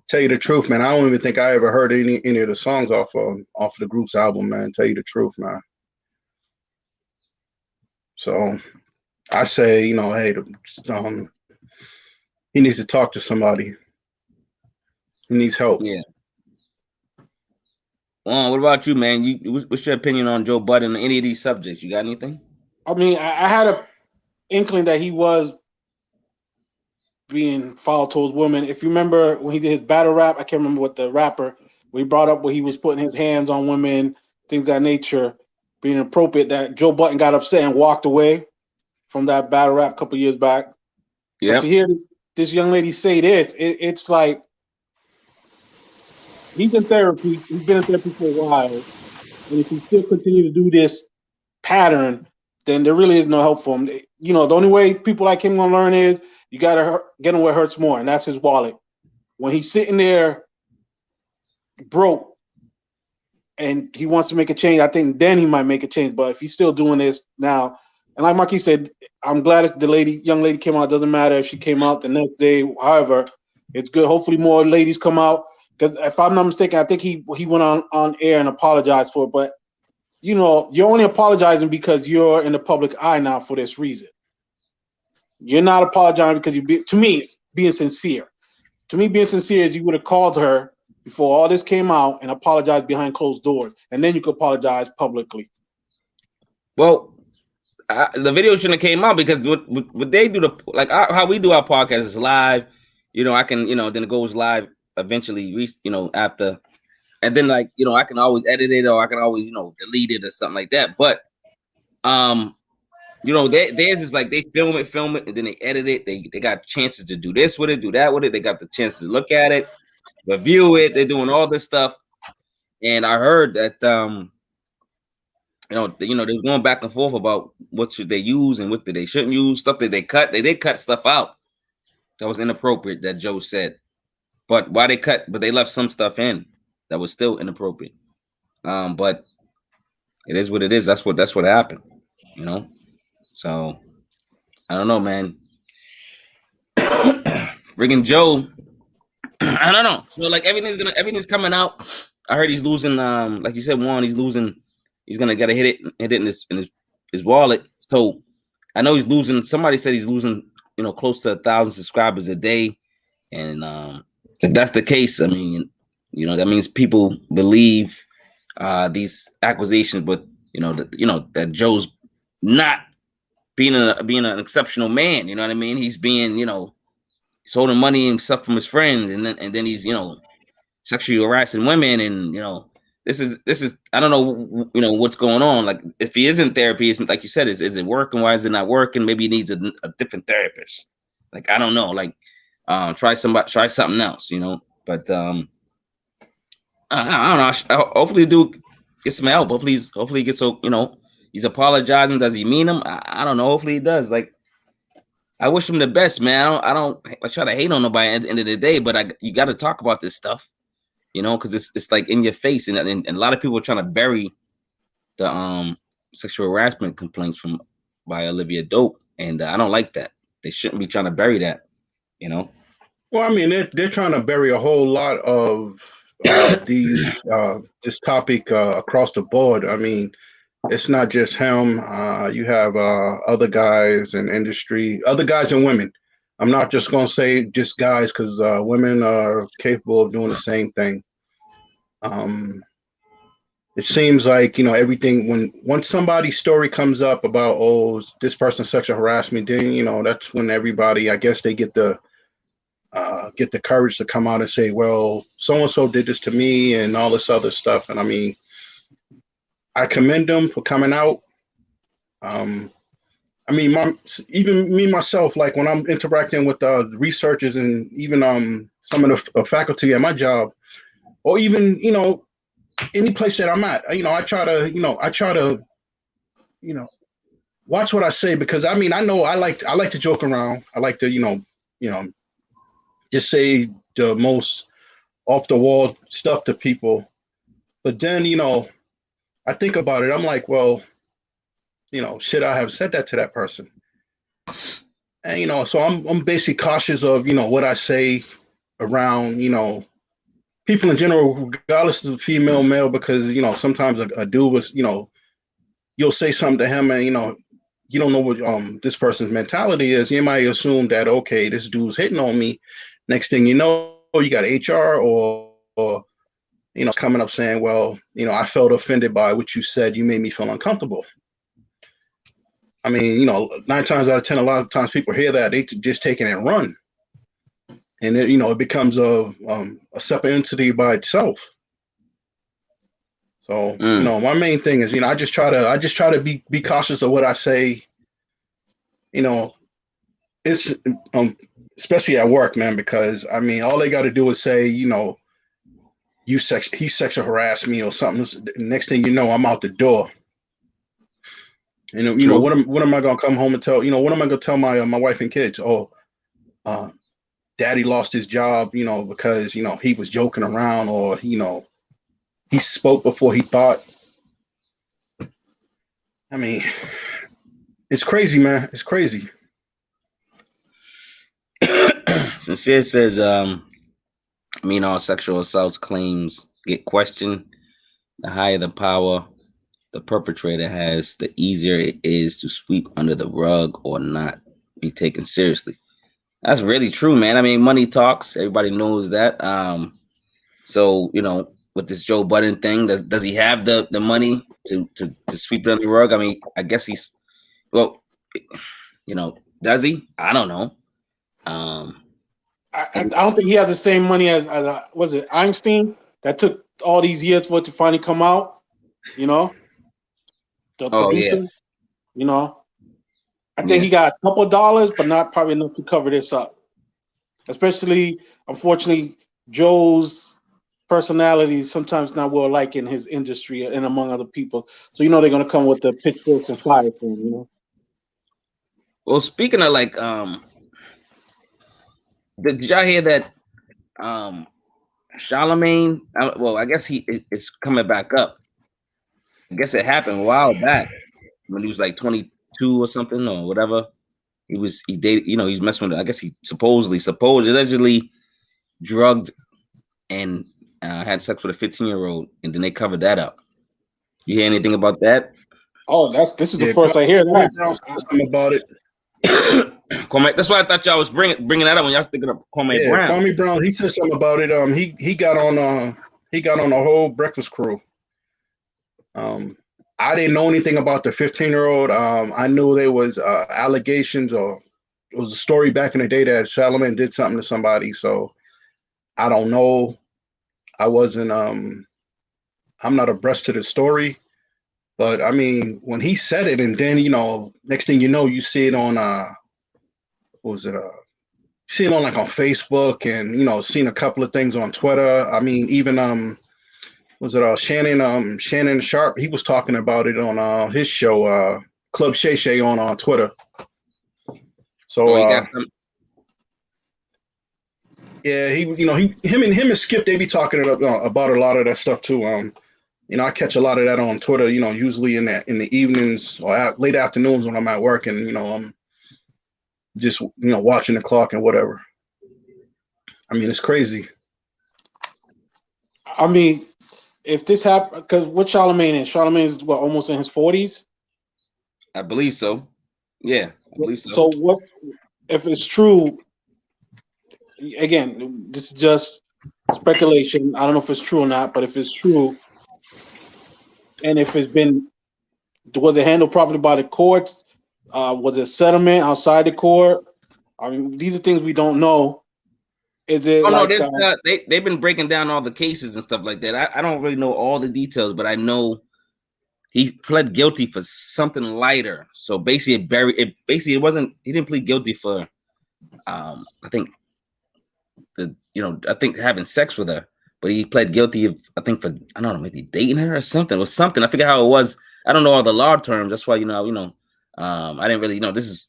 tell you the truth, man, I don't even think I ever heard any of the songs off the group's album, man. Tell you the truth, man. So I say, you know, hey, he needs to talk to somebody. He needs help. Yeah. Well, what about you, man? What's your opinion on Joe Budden and any of these subjects? You got anything? I mean, I had an inkling that he was being foul towards women. If you remember when he did his battle rap, I can't remember what the rapper, we brought up where he was putting his hands on women, things of that nature, being inappropriate, that Joe Budden got upset and walked away from that battle rap a couple years back. Yeah. To hear this young lady say this, it's like, He's in therapy. He's been in therapy for a while, and if he still continue to do this pattern, then there really is no help for him. You know, the only way people like him gonna learn is you gotta get him where it hurts more, and that's his wallet. When he's sitting there broke and he wants to make a change, I think then he might make a change. But if he's still doing this now, and like Marquis said, I'm glad that young lady came out. It doesn't matter if she came out the next day. However, it's good. Hopefully more ladies come out. Because if I'm not mistaken, I think he went on air and apologized for it. But you know, you're only apologizing because you're in the public eye now for this reason. You're not apologizing because to me, it's being sincere. To me, being sincere is you would have called her before all this came out and apologized behind closed doors, and then you could apologize publicly. Well, the video shouldn't have came out because what they do how we do our podcast is live. You know, I can then it goes live eventually. After. And then I can always edit it or I can always, delete it or something like that. But, theirs is like they film it, and then they edit it. They got chances to do this with it, do that with it. They got the chance to look at it, review it. They're doing all this stuff. And I heard that, they're going back and forth about what should they use and what they shouldn't use, stuff that they cut. They did cut stuff out that was inappropriate that Joe said. But they left some stuff in that was still inappropriate. But it is what it is. That's what happened, So I don't know, man. Friggin' Joe, I don't know. So like everything's coming out. I heard he's losing. Like you said, Juan, he's losing. He's gonna get hit it in his wallet. So I know he's losing. Somebody said he's losing, close to 1,000 subscribers a day. And if that's the case, I mean, that means people believe these accusations, but that Joe's not being an exceptional man. You know what I mean? He's being, he's holding money and stuff from his friends, and then he's, sexually harassing women, and this is I don't know, what's going on. Like if he is in therapy, isn't like you said, is it working? Why is it not working? Maybe he needs a different therapist. Like I don't know, like try something else, But I don't know. Hopefully, dude get some help. Hopefully, he gets he's apologizing. Does he mean him? I don't know. Hopefully, he does. Like, I wish him the best, man. I try to hate on nobody at the end of the day, but you got to talk about this stuff, because it's like in your face, and a lot of people are trying to bury the sexual harassment complaints by Olivia Dope, and I don't like that. They shouldn't be trying to bury that, Well, I mean, they're trying to bury a whole lot of this topic across the board. I mean, it's not just him. You have other guys in industry, other guys and women. I'm not just going to say just guys because women are capable of doing the same thing. It seems like, everything once somebody's story comes up about, oh, this person sexual harassed me, then, that's when everybody, I guess they get the courage to come out and say, well, so-and-so did this to me and all this other stuff. And I mean, I commend them for coming out. I mean, even me myself, like when I'm interacting with researchers and even some of the faculty at my job, or even, any place that I'm at, I try to, watch what I say, because I mean, I know I like to joke around. I like to, just say the most off the wall stuff to people. But then, I think about it. I'm like, well, should I have said that to that person? And, so I'm basically cautious of, what I say around, people in general, regardless of female, male, because, sometimes a dude was, you'll say something to him and, you don't know what this person's mentality is. You might assume that, okay, this dude's hitting on me. Next thing you know, you got HR or coming up saying, well, I felt offended by what you said. You made me feel uncomfortable. I mean, 9 times out of 10, a lot of times people hear that, they just take it and run. And it becomes a separate entity by itself. So, my main thing is, I just try to be cautious of what I say. It's especially at work, man, because I mean, all they got to do is say, you he sexual harassed me or something. Next thing you know, I'm out the door. And what am I gonna come home and tell? What am I gonna tell my wife and kids? Oh, daddy lost his job, because he was joking around, or he spoke before he thought. I mean, it's crazy, man. It's crazy. Sincere says, all sexual assaults claims get questioned. The higher the power the perpetrator has, the easier it is to sweep under the rug or not be taken seriously. That's really true, man. I mean, money talks. Everybody knows that. So, with this Joe Budden thing, does he have the money to sweep it under the rug? I mean, I guess does he? I don't know. I don't think he has the same money as was it Einstein that took all these years for it to finally come out. The producer. Yeah. I think he got a couple of dollars, but not probably enough to cover this up. Especially, unfortunately, Joe's personality is sometimes not well liked in his industry and among other people. So they're going to come with the pitchforks and fire for him. Well, speaking of did y'all hear that Charlemagne? I guess it's coming back up. I guess it happened a while back when he was like 22 or something or whatever. He dated, he's messing with. I guess he allegedly drugged and had sex with a 15-year-old, and then they covered that up. You hear anything about that? Oh, this is the first I hear that. Something about it. Kwame, that's why I thought y'all was bringing that up when y'all was thinking of Kwame Brown. Kwame Brown, he said something about it. He got on the whole Breakfast Crew. I didn't know anything about the 15-year-old. I knew there was allegations, or it was a story back in the day that Charlemagne did something to somebody. So I don't know. I wasn't. I'm not abreast to the story, but I mean, when he said it, and then next thing you see it on see it on on Facebook, and seen a couple of things on Twitter. I mean, even Shannon Sharp, he was talking about it on his show, Club Shay Shay on Twitter. So him and Skip, they be talking about a lot of that stuff too. I catch a lot of that on Twitter, usually in the evenings or late afternoons when I'm at work, and I'm just watching the clock and whatever. I mean, it's crazy. I mean, if this happened, because what Charlemagne is almost in his 40s? I believe so. Yeah, I believe so. So what if it's true? Again, this is just speculation. I don't know if it's true or not, but if it's true, and if was it handled properly by the courts? Was it settlement outside the court? I mean, these are things we don't know. Is it they've been breaking down all the cases and stuff like that. I don't really know all the details, but I know he pled guilty for something lighter. So basically, it wasn't. He didn't plead guilty for, I think having sex with her, but he pled guilty of, I think, for, I don't know, maybe dating her or something. It was something. I forget how it was. I don't know all the law terms. That's why I didn't really know. This is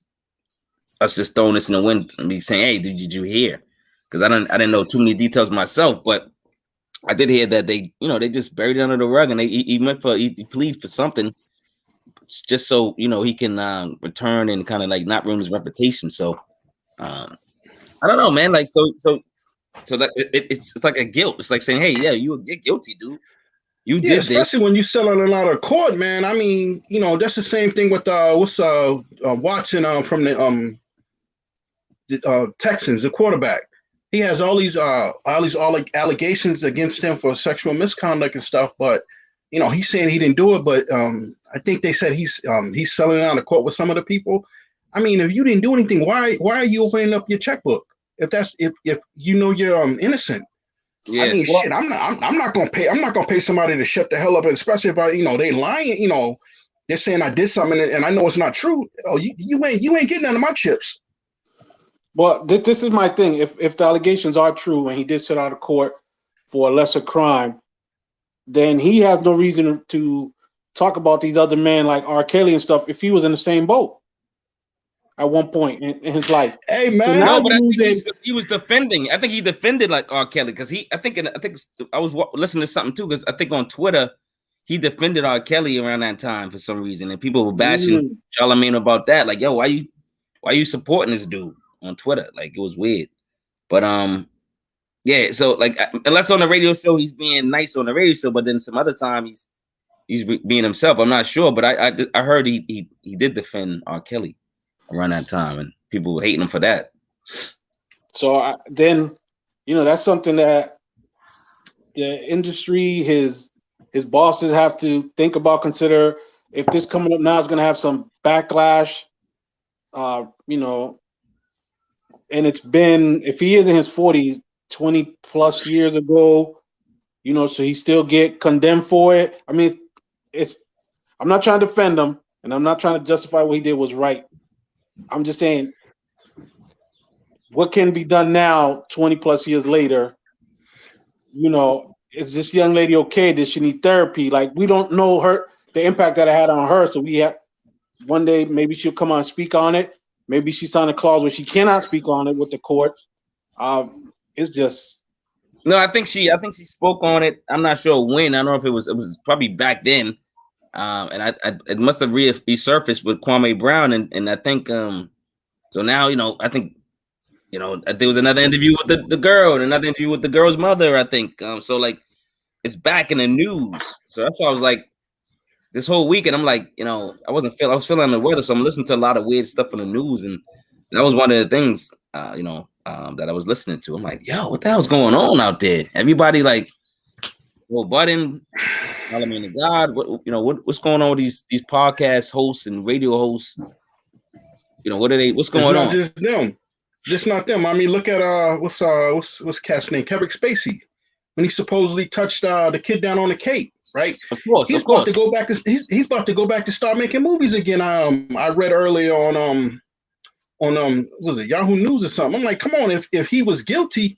us just throwing this in the wind and me saying, "Hey, did you hear?" Because I didn't know too many details myself, but I did hear that they just buried it under the rug, and he pleaded for something, just so he can return and kind of not ruin his reputation. So I don't know, man. So that it's like a guilt. It's like saying, "Hey, yeah, you're guilty, dude. You did this." Especially when you sell it out of court, man. I mean, that's the same thing with Watson from the Texans, the quarterback. He has all these allegations against him for sexual misconduct and stuff, but he's saying he didn't do it. But I think they said he's selling out of court with some of the people. I mean, if you didn't do anything, why are you opening up your checkbook? If you're innocent. Yeah. I mean, shit. I'm not gonna pay. I'm not gonna pay somebody to shut the hell up, especially if they lying. They're saying I did something and I know it's not true. Oh, you ain't getting none of my chips. Well, this is my thing. If the allegations are true and he did sit out of court for a lesser crime, then he has no reason to talk about these other men like R. Kelly and stuff if he was in the same boat at one point in his life. Hey, So man. now No, but I you're think losing. he was defending. I think he defended like R. Kelly because I think I was listening to something too because I think on Twitter he defended R. Kelly around that time for some reason, and people were bashing Charlamagne about that. Like, yo, why you supporting this dude on Twitter? Like, it was weird. But yeah. So like, unless on the radio show he's being nice on the radio show, but then some other time he's being himself. I'm not sure, but I heard he did defend R. Kelly around that time, and people were hating him for that. So then, that's something that the industry, his bosses have to think about, consider if this coming up now is going to have some backlash, and it's been, if he is in his 40s, 20 plus years ago, so he still get condemned for it. I mean, I'm not trying to defend him, and I'm not trying to justify what he did was right. I'm just saying, what can be done now, 20 plus years later? Is this young lady okay? Does she need therapy? Like, we don't know the impact that it had on her. So we have one day, maybe she'll come on and speak on it. Maybe she signed a clause where she cannot speak on it with the courts. It's just. No, I think she spoke on it. I'm not sure when. I don't know if it was probably back then. And it must have resurfaced with Kwame Brown, and I think so now I think there was another interview with the girl and another interview with the girl's mother, I think. So like it's back in the news. So that's why I was like this whole weekend I'm like, I was feeling under the weather, so I'm listening to a lot of weird stuff on the news, and that was one of the things that I was listening to. I'm like, yo, what the hell's going on out there? Everybody like, well, Button, Charlamagne the God, what's going on with these podcast hosts and radio hosts? What's going on? It's not just them. Just not them. I mean, look at what's cat's name? Kevin Spacey, when he supposedly touched the kid down on the Cape, right? Of course, he's about to go back. He's about to go back to start making movies again. I read earlier on was it Yahoo News or something? I'm like, come on, if he was guilty,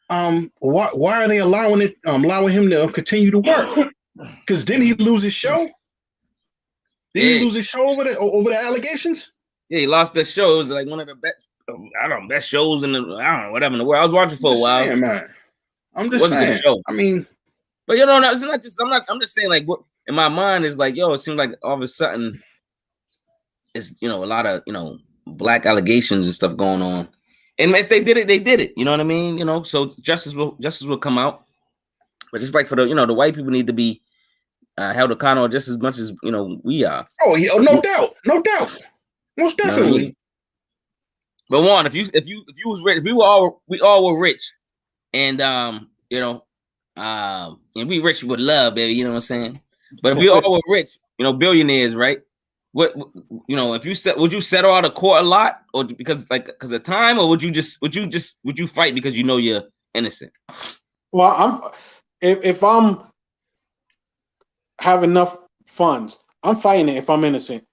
why are they allowing him to continue to work? Because didn't he lose his show? Did he lose his show over the allegations? Yeah, he lost that show. It was like one of the best. Best shows in whatever in the world. I was watching for a while. Saying, man. I'm just saying. Good show. I mean, but it's not just. I'm just saying, like, what in my mind is like, it seems like all of a sudden, it's a lot of black allegations and stuff going on. And if they did it, they did it. You know what I mean? So justice will come out. But just like for the white people need to be held accountable just as much as we are. Oh yeah, no doubt, most definitely. I mean? But Juan, if you was rich, we all were rich, and and we rich with love, baby. You know what I'm saying? But if we all were rich, billionaires, right? What if you would you settle out of court a lot, or because of time, or would you fight because you're innocent? Well, if I'm have enough funds, I'm fighting it if I'm innocent,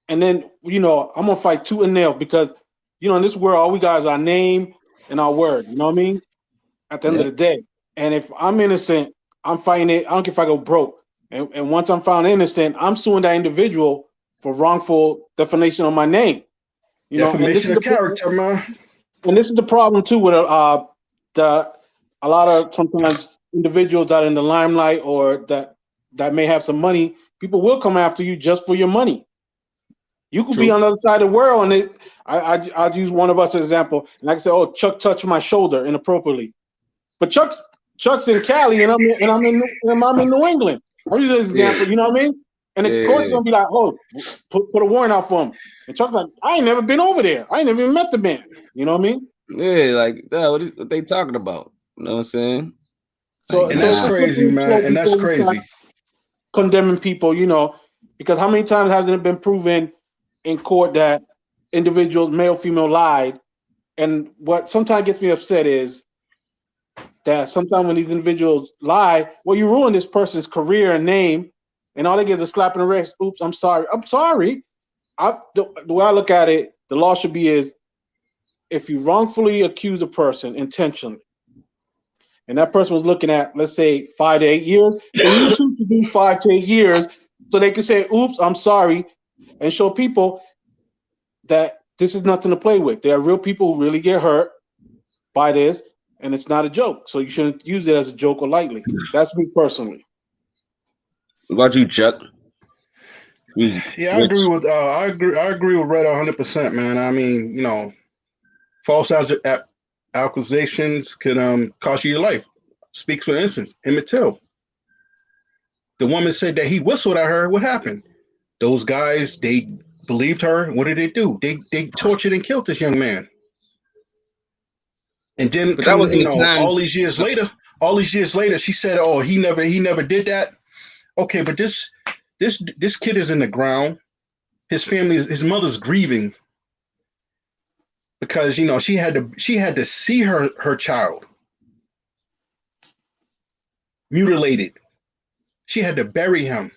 and then I'm gonna fight tooth and nail because. In this world, all we got is our name and our word. You know what I mean? At the end of the day. And if I'm innocent, I'm fighting it. I don't care if I go broke. And once I'm found innocent, I'm suing that individual for wrongful defamation of my name. Defamation of character, man. And this is the problem too with a lot of sometimes individuals that are in the limelight or that may have some money. People will come after you just for your money. You could be on the other side of the world, and I'd use one of us as an example. And I can say, "Oh, Chuck touched my shoulder inappropriately," but Chuck's in Cali, and I'm in New England. I'll use this example. You know what I mean? And the court's gonna be like, "Oh, put a warrant out for him." And Chuck's like, "I ain't never been over there. I ain't never even met the man." You know what I mean? Yeah, like what they talking about? You know what I'm saying? So that's crazy, man. And that's crazy. Condemning people, because how many times hasn't it been proven in court that individuals, male, female, lied? And what sometimes gets me upset is that sometimes when these individuals lie, well, you ruin this person's career and name, and all they get is a slap in the wrist. Oops, I'm sorry. The way I look at it, the law should be is if you wrongfully accuse a person intentionally, and that person was looking at, let's say, 5 to 8 years, then you too should do 5 to 8 years so they can say, oops, I'm sorry, and show people that this is nothing to play with. There are real people who really get hurt by this, and it's not a joke. So you shouldn't use it as a joke or lightly. That's me personally. What about you, Chuck? Yeah, I agree with I agree with Red 100%, man. I mean, false accusations can cost you your life. Speak for instance, Emmett Till. The woman said that he whistled at her. What happened? Those guys, they believed her. What did they do? They tortured and killed this young man. And then But that was in the times. all these years later, she said, "Oh, he never did that." Okay, but this kid is in the ground. His family, his mother's grieving because she had to see her child mutilated. She had to bury him,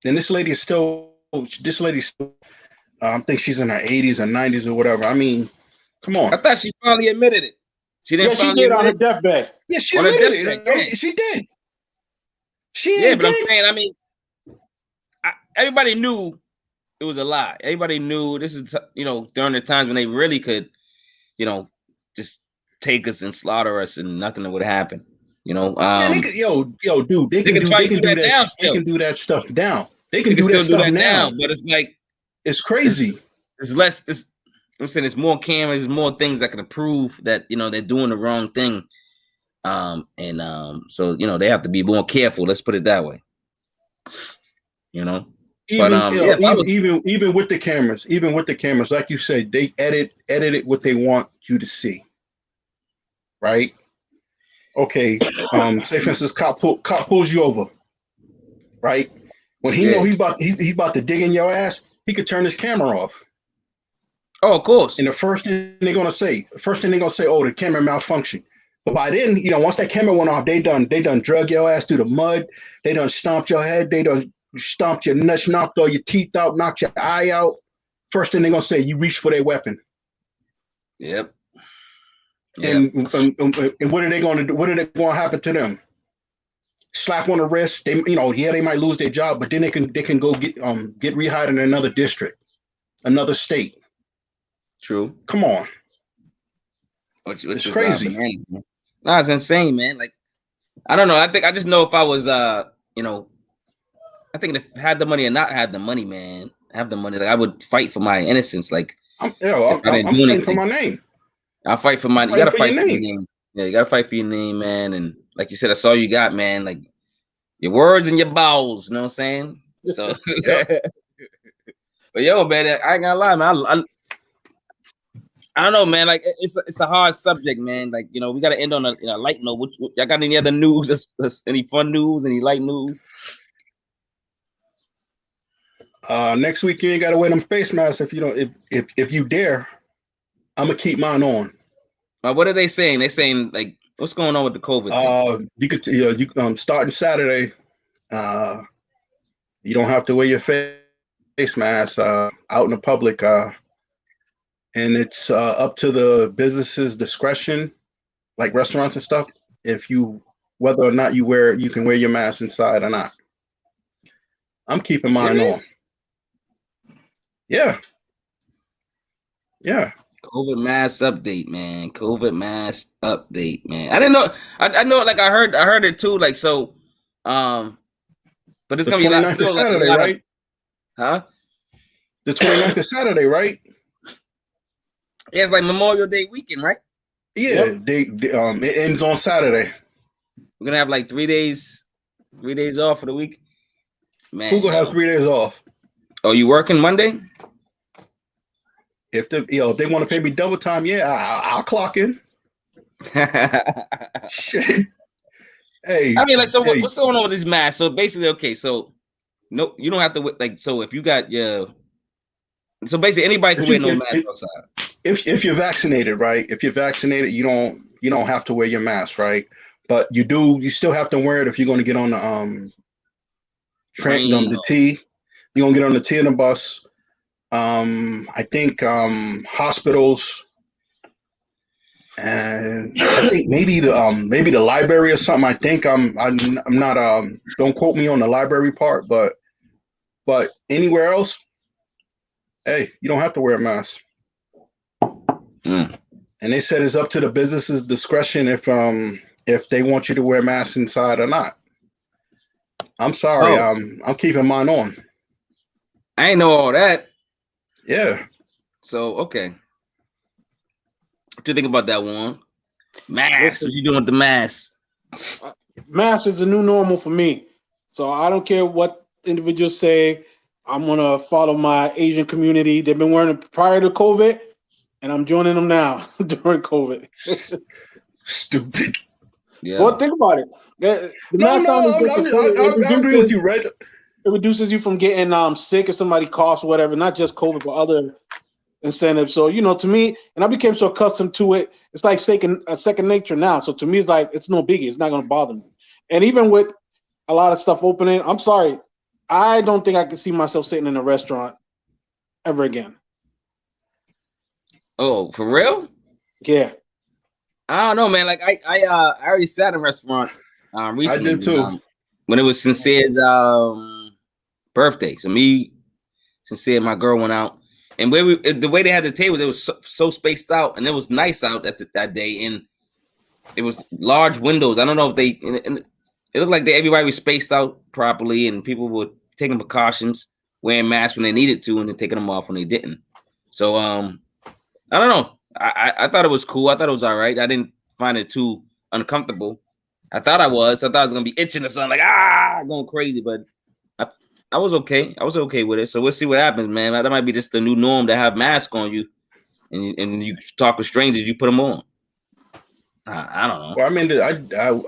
and this lady still, I think she's in her 80s or 90s or whatever. I mean, come on. I thought she finally admitted it. She didn't. Yeah, she did on her deathbed. Yeah, she admitted it. Yeah. She did. But I'm saying, I mean, everybody knew it was a lie. Everybody knew this is, during the times when they really could, just take us and slaughter us and nothing would happen. Dude, they can do that stuff down. They can do that stuff now. But it's like, it's crazy. It's less. I'm saying there's more cameras, there's more things that can prove that they're doing the wrong thing. So they have to be more careful. Let's put it that way. Even with the cameras, like you said, they edited what they want you to see. Right? Okay. Say for instance, cop pulls you over. Right? When he know he's about to dig in your ass, he could turn his camera off. Oh, of course. And the first thing they're gonna say, oh, the camera malfunction. But by then, once that camera went off, they done drug your ass through the mud. They done stomped your head. They done stomped your nuts, knocked all your teeth out, knocked your eye out. First thing they're gonna say, you reach for their weapon. Yep. And what are they gonna do? What are they gonna happen to them? Slap on the wrist. They they might lose their job, but then they can go get rehired in another district, another state. True. Come on. Which is crazy. No, it's insane, man. Like, I don't know. I just know if I was, I think if I had the money or not had the money, man, have the money, like I would fight for my innocence. Like, I'm fighting for my name. I'll fight for my. You gotta fight for your name. Yeah, you gotta fight for your name, man. And like you said, that's all you got, man. Like your words and your bowels. You know what I'm saying? So, but yo, man, I ain't gonna lie, man. I don't know, man. Like it's a hard subject, man. Like we got to end on a light note. Y'all got any other news? Any fun news? Any light news? Next week you ain't got to wear them face masks if you don't. If you dare, I'm gonna keep mine on. What are they saying? They're saying like, what's going on with the COVID thing? You could starting Saturday. You don't have to wear your face mask out in the public. And it's up to the business's discretion, like restaurants and stuff, whether or not you can wear your mask inside or not. I'm keeping mine on. Yeah. COVID mask update, man. COVID mask update, man. I didn't know. I know. Like I heard it too. Like so. But it's gonna be still Saturday, like right? Huh? The 29th is Saturday, right? Yeah, it's like Memorial Day weekend, right? Yeah, it ends on Saturday. We're gonna have like 3 days off for the week. Man, who gonna have 3 days off? Oh, you working Monday? If they want to pay me double time, yeah, I'll clock in. Shit. Hey, I mean, like, so what's going on with this mask? So basically, okay, so no, you don't have to like. So if you got so basically anybody can wear no mask outside. If you're vaccinated, right? If you're vaccinated, you don't have to wear your mask, right? But you still have to wear it if you're going to get on the the T. You're going to get on the T in the bus. I think hospitals, and I think maybe the library or something. I think I'm not don't quote me on the library part, but anywhere else, hey, you don't have to wear a mask. Mm. And they said it's up to the business's discretion if they want you to wear masks inside or not. I'm sorry, I'm keeping mine on. I ain't know all that. Yeah. So okay. What do you think about that one? Mask. Listen. What you doing with the mask? Mask is the new normal for me. So I don't care what individuals say. I'm gonna follow my Asian community. They've been wearing it prior to COVID, and I'm joining them now during COVID. Stupid. Yeah. Well, think about it. The No, mask on is I agree with you, Red. It reduces you from getting sick if somebody coughs or whatever, not just COVID, but other incentives. So, to me, and I became so accustomed to it, it's like second nature now. So to me, it's like, it's no biggie. It's not going to bother me. And even with a lot of stuff opening, I'm sorry, I don't think I can see myself sitting in a restaurant ever again. Oh, for real? Yeah. I don't know, man. Like I already sat in a restaurant recently. I did too. When it was Sincere's birthday. So me, Sincere, and my girl went out. And the way they had the tables, it was so spaced out, and it was nice out that day. And it was large windows. I don't know if and it looked like everybody was spaced out properly, and people were taking precautions, wearing masks when they needed to, and then taking them off when they didn't. So I don't know. I thought it was cool. I thought it was all right. I didn't find it too uncomfortable. I thought I was gonna be itching or something, like going crazy, but I was okay. I was okay with it. So we'll see what happens, man. That might be just the new norm to have masks on you, and you talk with strangers. You put them on. I don't know. Well, I mean,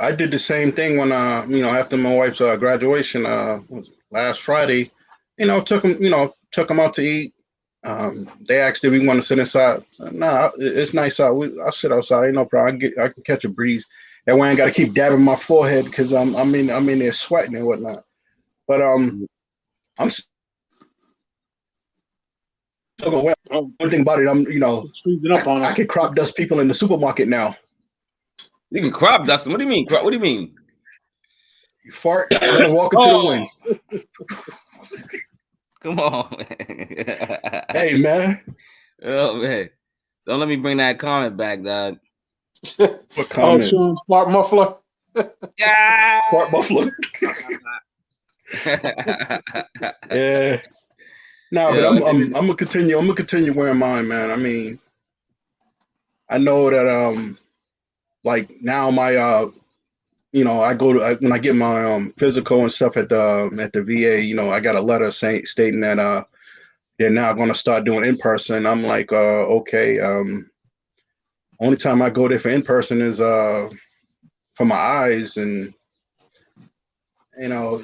I did the same thing when after my wife's graduation was last Friday. Took them out to eat. They asked if we want to sit inside. Nah, it's nice out. I'll sit outside. Ain't no problem. I can catch a breeze. That way I ain't got to keep dabbing my forehead because I'm in there sweating and whatnot. But I'm still gonna wear. One thing about it, I can crop dust people in the supermarket now. You can crop dust them. What do you mean? What do you mean? You fart, let them walk into the wind. Come on, man. Hey, man. Oh, man. Don't let me bring that comment back, dog. What comment? Sean, Smart Muffler. Yeah. Smart Muffler. Yeah. No, but I'm gonna continue. I'm gonna continue wearing mine, man. I mean, I know that like now my I go to when I get my physical and stuff at the VA. I got a letter stating that they're now going to start doing in person. I'm like, okay. Only time I go there for in person is for my eyes, and I'll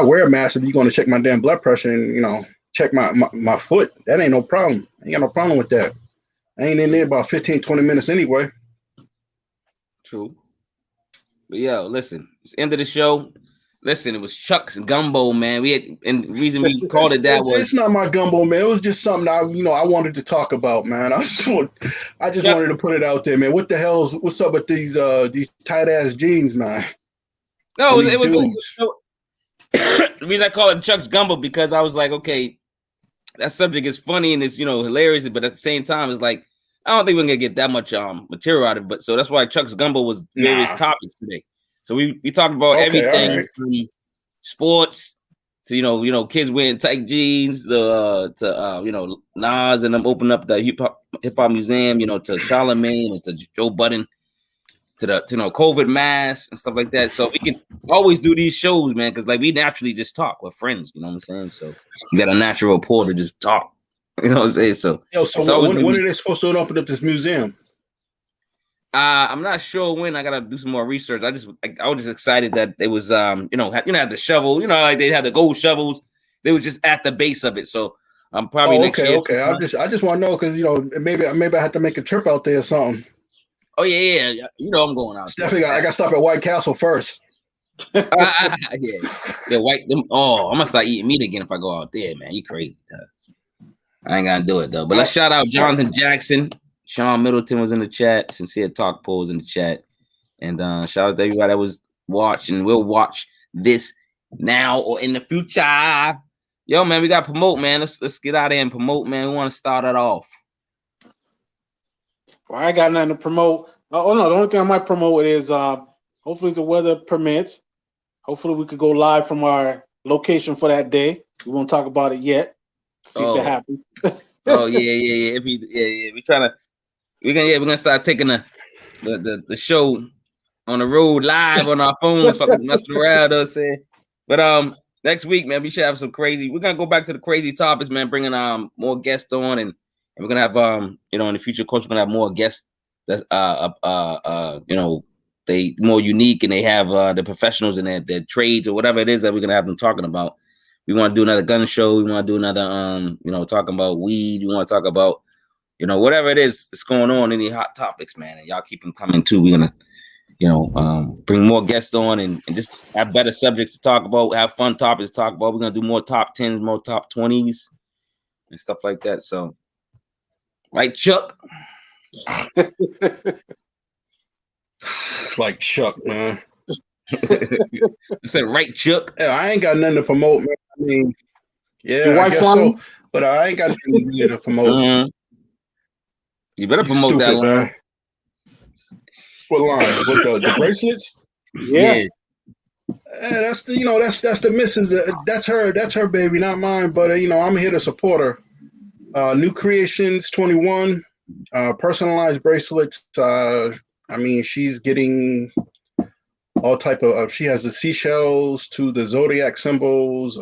wear a mask if you're going to check my damn blood pressure and check my foot. That ain't no problem. I ain't got no problem with that. I ain't in there about 15-20 minutes anyway. True. But yo, listen, it's the end of the show. Listen, it was Chuck's Gumbo, man. And the reason we called it that was it's not my gumbo, man. It was just something I wanted to talk about, man. I just wanted to put it out there, man. What's up with these tight ass jeans, man? No, it was the reason I call it Chuck's Gumbo because I was like, okay, that subject is funny and it's hilarious, but at the same time, it's like I don't think we're gonna get that much material out of it. But so that's why Chuck's Gumbo was various topics today. So we talked about everything right. From sports to kids wearing tight jeans to Nas and them opening up the hip hop museum, to Charlemagne and to Joe Budden, to the COVID mask and stuff like that. So we can always do these shows, man, because like we naturally just talk. We're friends, you know what I'm saying? So we got a natural rapport to just talk. You know what I'm saying? So when are they supposed to open up this museum? I'm not sure when. I gotta do some more research. I was just excited that it was had the shovel, like they had the gold shovels. They were just at the base of it. So I'm probably next year. Okay. I just want to know because maybe I have to make a trip out there or something. Oh yeah. I'm going out. Definitely, I got to stop at White Castle first. Yeah, white. I'm gonna start eating meat again if I go out there, man. You crazy? I ain't gonna do it though. But let's shout out Jonathan Jackson. Sean Middleton was in the chat. Sincere Talk Poll was in the chat. And shout out to everybody that was watching. We'll watch this now or in the future. Yo, man, we got to promote, man. Let's get out there and promote, man. We want to start it off. Well, I got nothing to promote. Oh no, the only thing I might promote is hopefully the weather permits. Hopefully we could go live from our location for that day. We won't talk about it yet. See if it happens. Oh yeah. We're gonna start taking the show on the road live on our phones, fucking messing around. I'll say. But next week, man, we should have some crazy. We're gonna go back to the crazy topics, man. Bringing more guests on, and we're gonna have in the future, of course, we're gonna have more guests that's they more unique, and they have the professionals in their trades or whatever it is that we're gonna have them talking about. We want to do another gun show. We want to do another talking about weed. We want to talk about whatever it is that's going on, any hot topics, man. And y'all keep them coming too. We're gonna bring more guests on and just have better subjects to talk about, have fun topics to talk about. We're gonna do more top 10s, more top 20s, and stuff like that. So, right, Chuck? It's like Chuck, man. I said, right, Chuck? Yeah, I ain't got nothing to promote, man. I mean, yeah, I guess so. But I ain't got nothing really to promote. Mm-hmm. You better promote that line. Man. What line? With the bracelets? Yeah. That's the missus. That's her baby, not mine. But I'm here to support her. New Creations 21, personalized bracelets. She's getting all type of. She has the seashells to the zodiac symbols.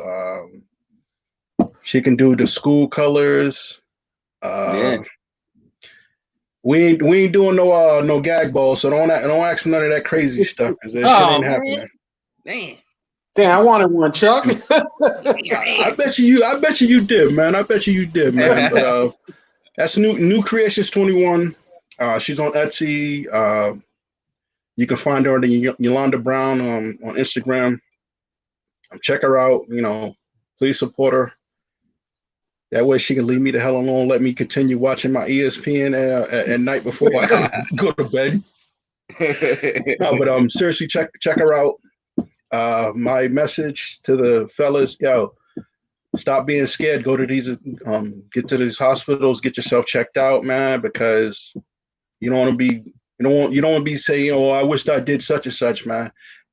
She can do the school colors. We ain't doing no gag balls, so don't ask for none of that crazy stuff because that shit ain't happening. Damn, I wanted one, Chuck. I bet you did, man. But that's New Creations 21. She's on Etsy. You can find her at Yolanda Brown on Instagram. Check her out. Please support her. That way she can leave me the hell alone. Let me continue watching my ESPN at night before I go to bed. No, but seriously, check her out. My message to the fellas, yo, stop being scared. Go to these, get to these hospitals, get yourself checked out, man, because you don't want to be, you don't want to be saying, oh, I wish I did such and such, man.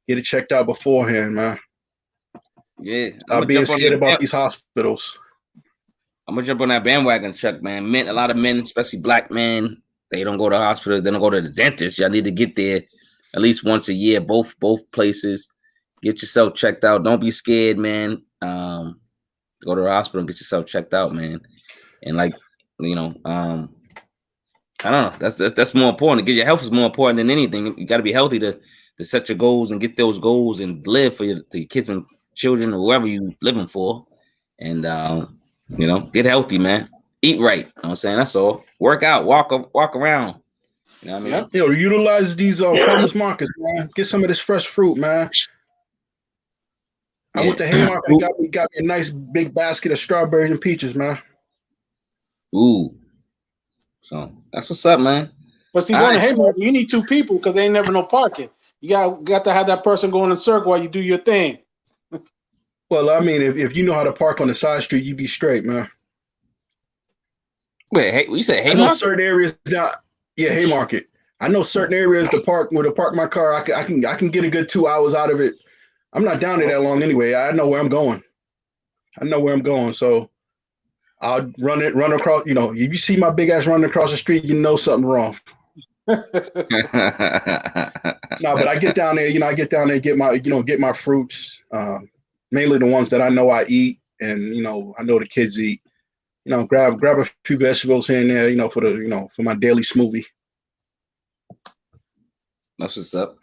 Get it checked out beforehand, man. Yeah, Stop being scared about these hospitals. I'm gonna jump on that bandwagon, Chuck, man. A lot of men, especially black men, they don't go to hospitals. They don't go to the dentist. Y'all need to get there at least once a year, both places. Get yourself checked out. Don't be scared, man. Go to the hospital and get yourself checked out, man. And I don't know. That's more important. Get your health is more important than anything. You got to be healthy to set your goals and get those goals and live for your kids and children or whoever you living for. And get healthy, man. Eat right. You know what I'm saying? That's all. Work out. Walk around. You know what I mean? Utilize these farmers markets, man. Get some of this fresh fruit, man. I went to Haymarket and got me a nice big basket of strawberries and peaches, man. Ooh. So that's what's up, man. But see, going to Haymarket, you need two people because they ain't never no parking. You got to have that person go in a circle while you do your thing. Well, I mean, if you know how to park on the side street, you be straight, man. Wait, you said Haymarket? I know certain areas now. Yeah, Haymarket. I know certain areas to park my car. I can get a good 2 hours out of it. I'm not down there that long anyway. I know where I'm going. So I'll run across. If you see my big ass running across the street, you know something wrong. No, but I get down there. Get my fruits. Mainly the ones that I know I eat, and I know the kids eat. Grab a few vegetables here and there. For my daily smoothie. That's what's up.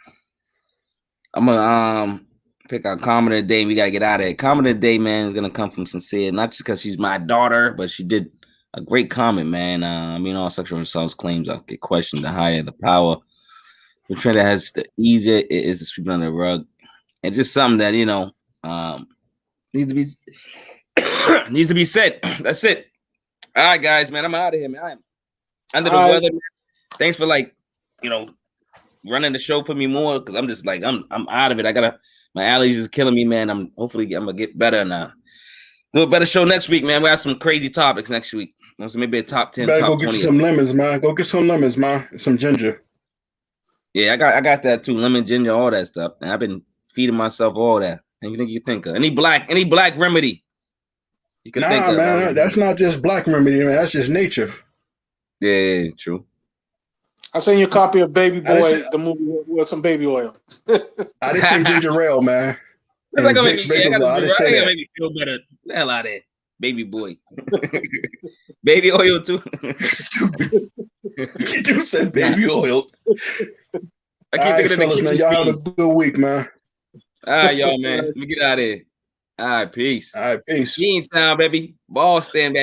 I'm gonna pick out comment of the day. We gotta get out of it. Comment of the day, man, is gonna come from Sincere, not just because she's my daughter, but she did a great comment, man. All sexual assault claims I'll get questioned. The higher the power, the trend that has the easier it is to sweep under the rug. And just something that needs to be said. That's it. All right, guys, man. I'm out of here, man. under the weather. Man. Thanks for running the show for me more because I'm just like I'm out of it. My allergies is killing me, man. I'm gonna get better now. Do a better show next week, man. We have some crazy topics next week. So maybe a top 10, better top go 20. Get some lemons, man. Go get some lemons, man. And some ginger. Yeah, I got that too. Lemon, ginger, all that stuff. And I've been feeding myself all that. Anything you think of? Any black remedy you can think of? Man, that's not just black remedy, man. That's just nature. Yeah, true. I sent you a copy of Baby Boy, the movie with some baby oil. I didn't say ginger ale, man. It's like I gotta make me feel better. The hell out of there. Baby Boy. Baby oil too. Stupid. You do said baby oil. I keep thinking fellas, man. Y'all have a good week, man. All right, y'all, man. Let me get out of here. All right, peace. All right, peace. Town, baby. Boston, baby.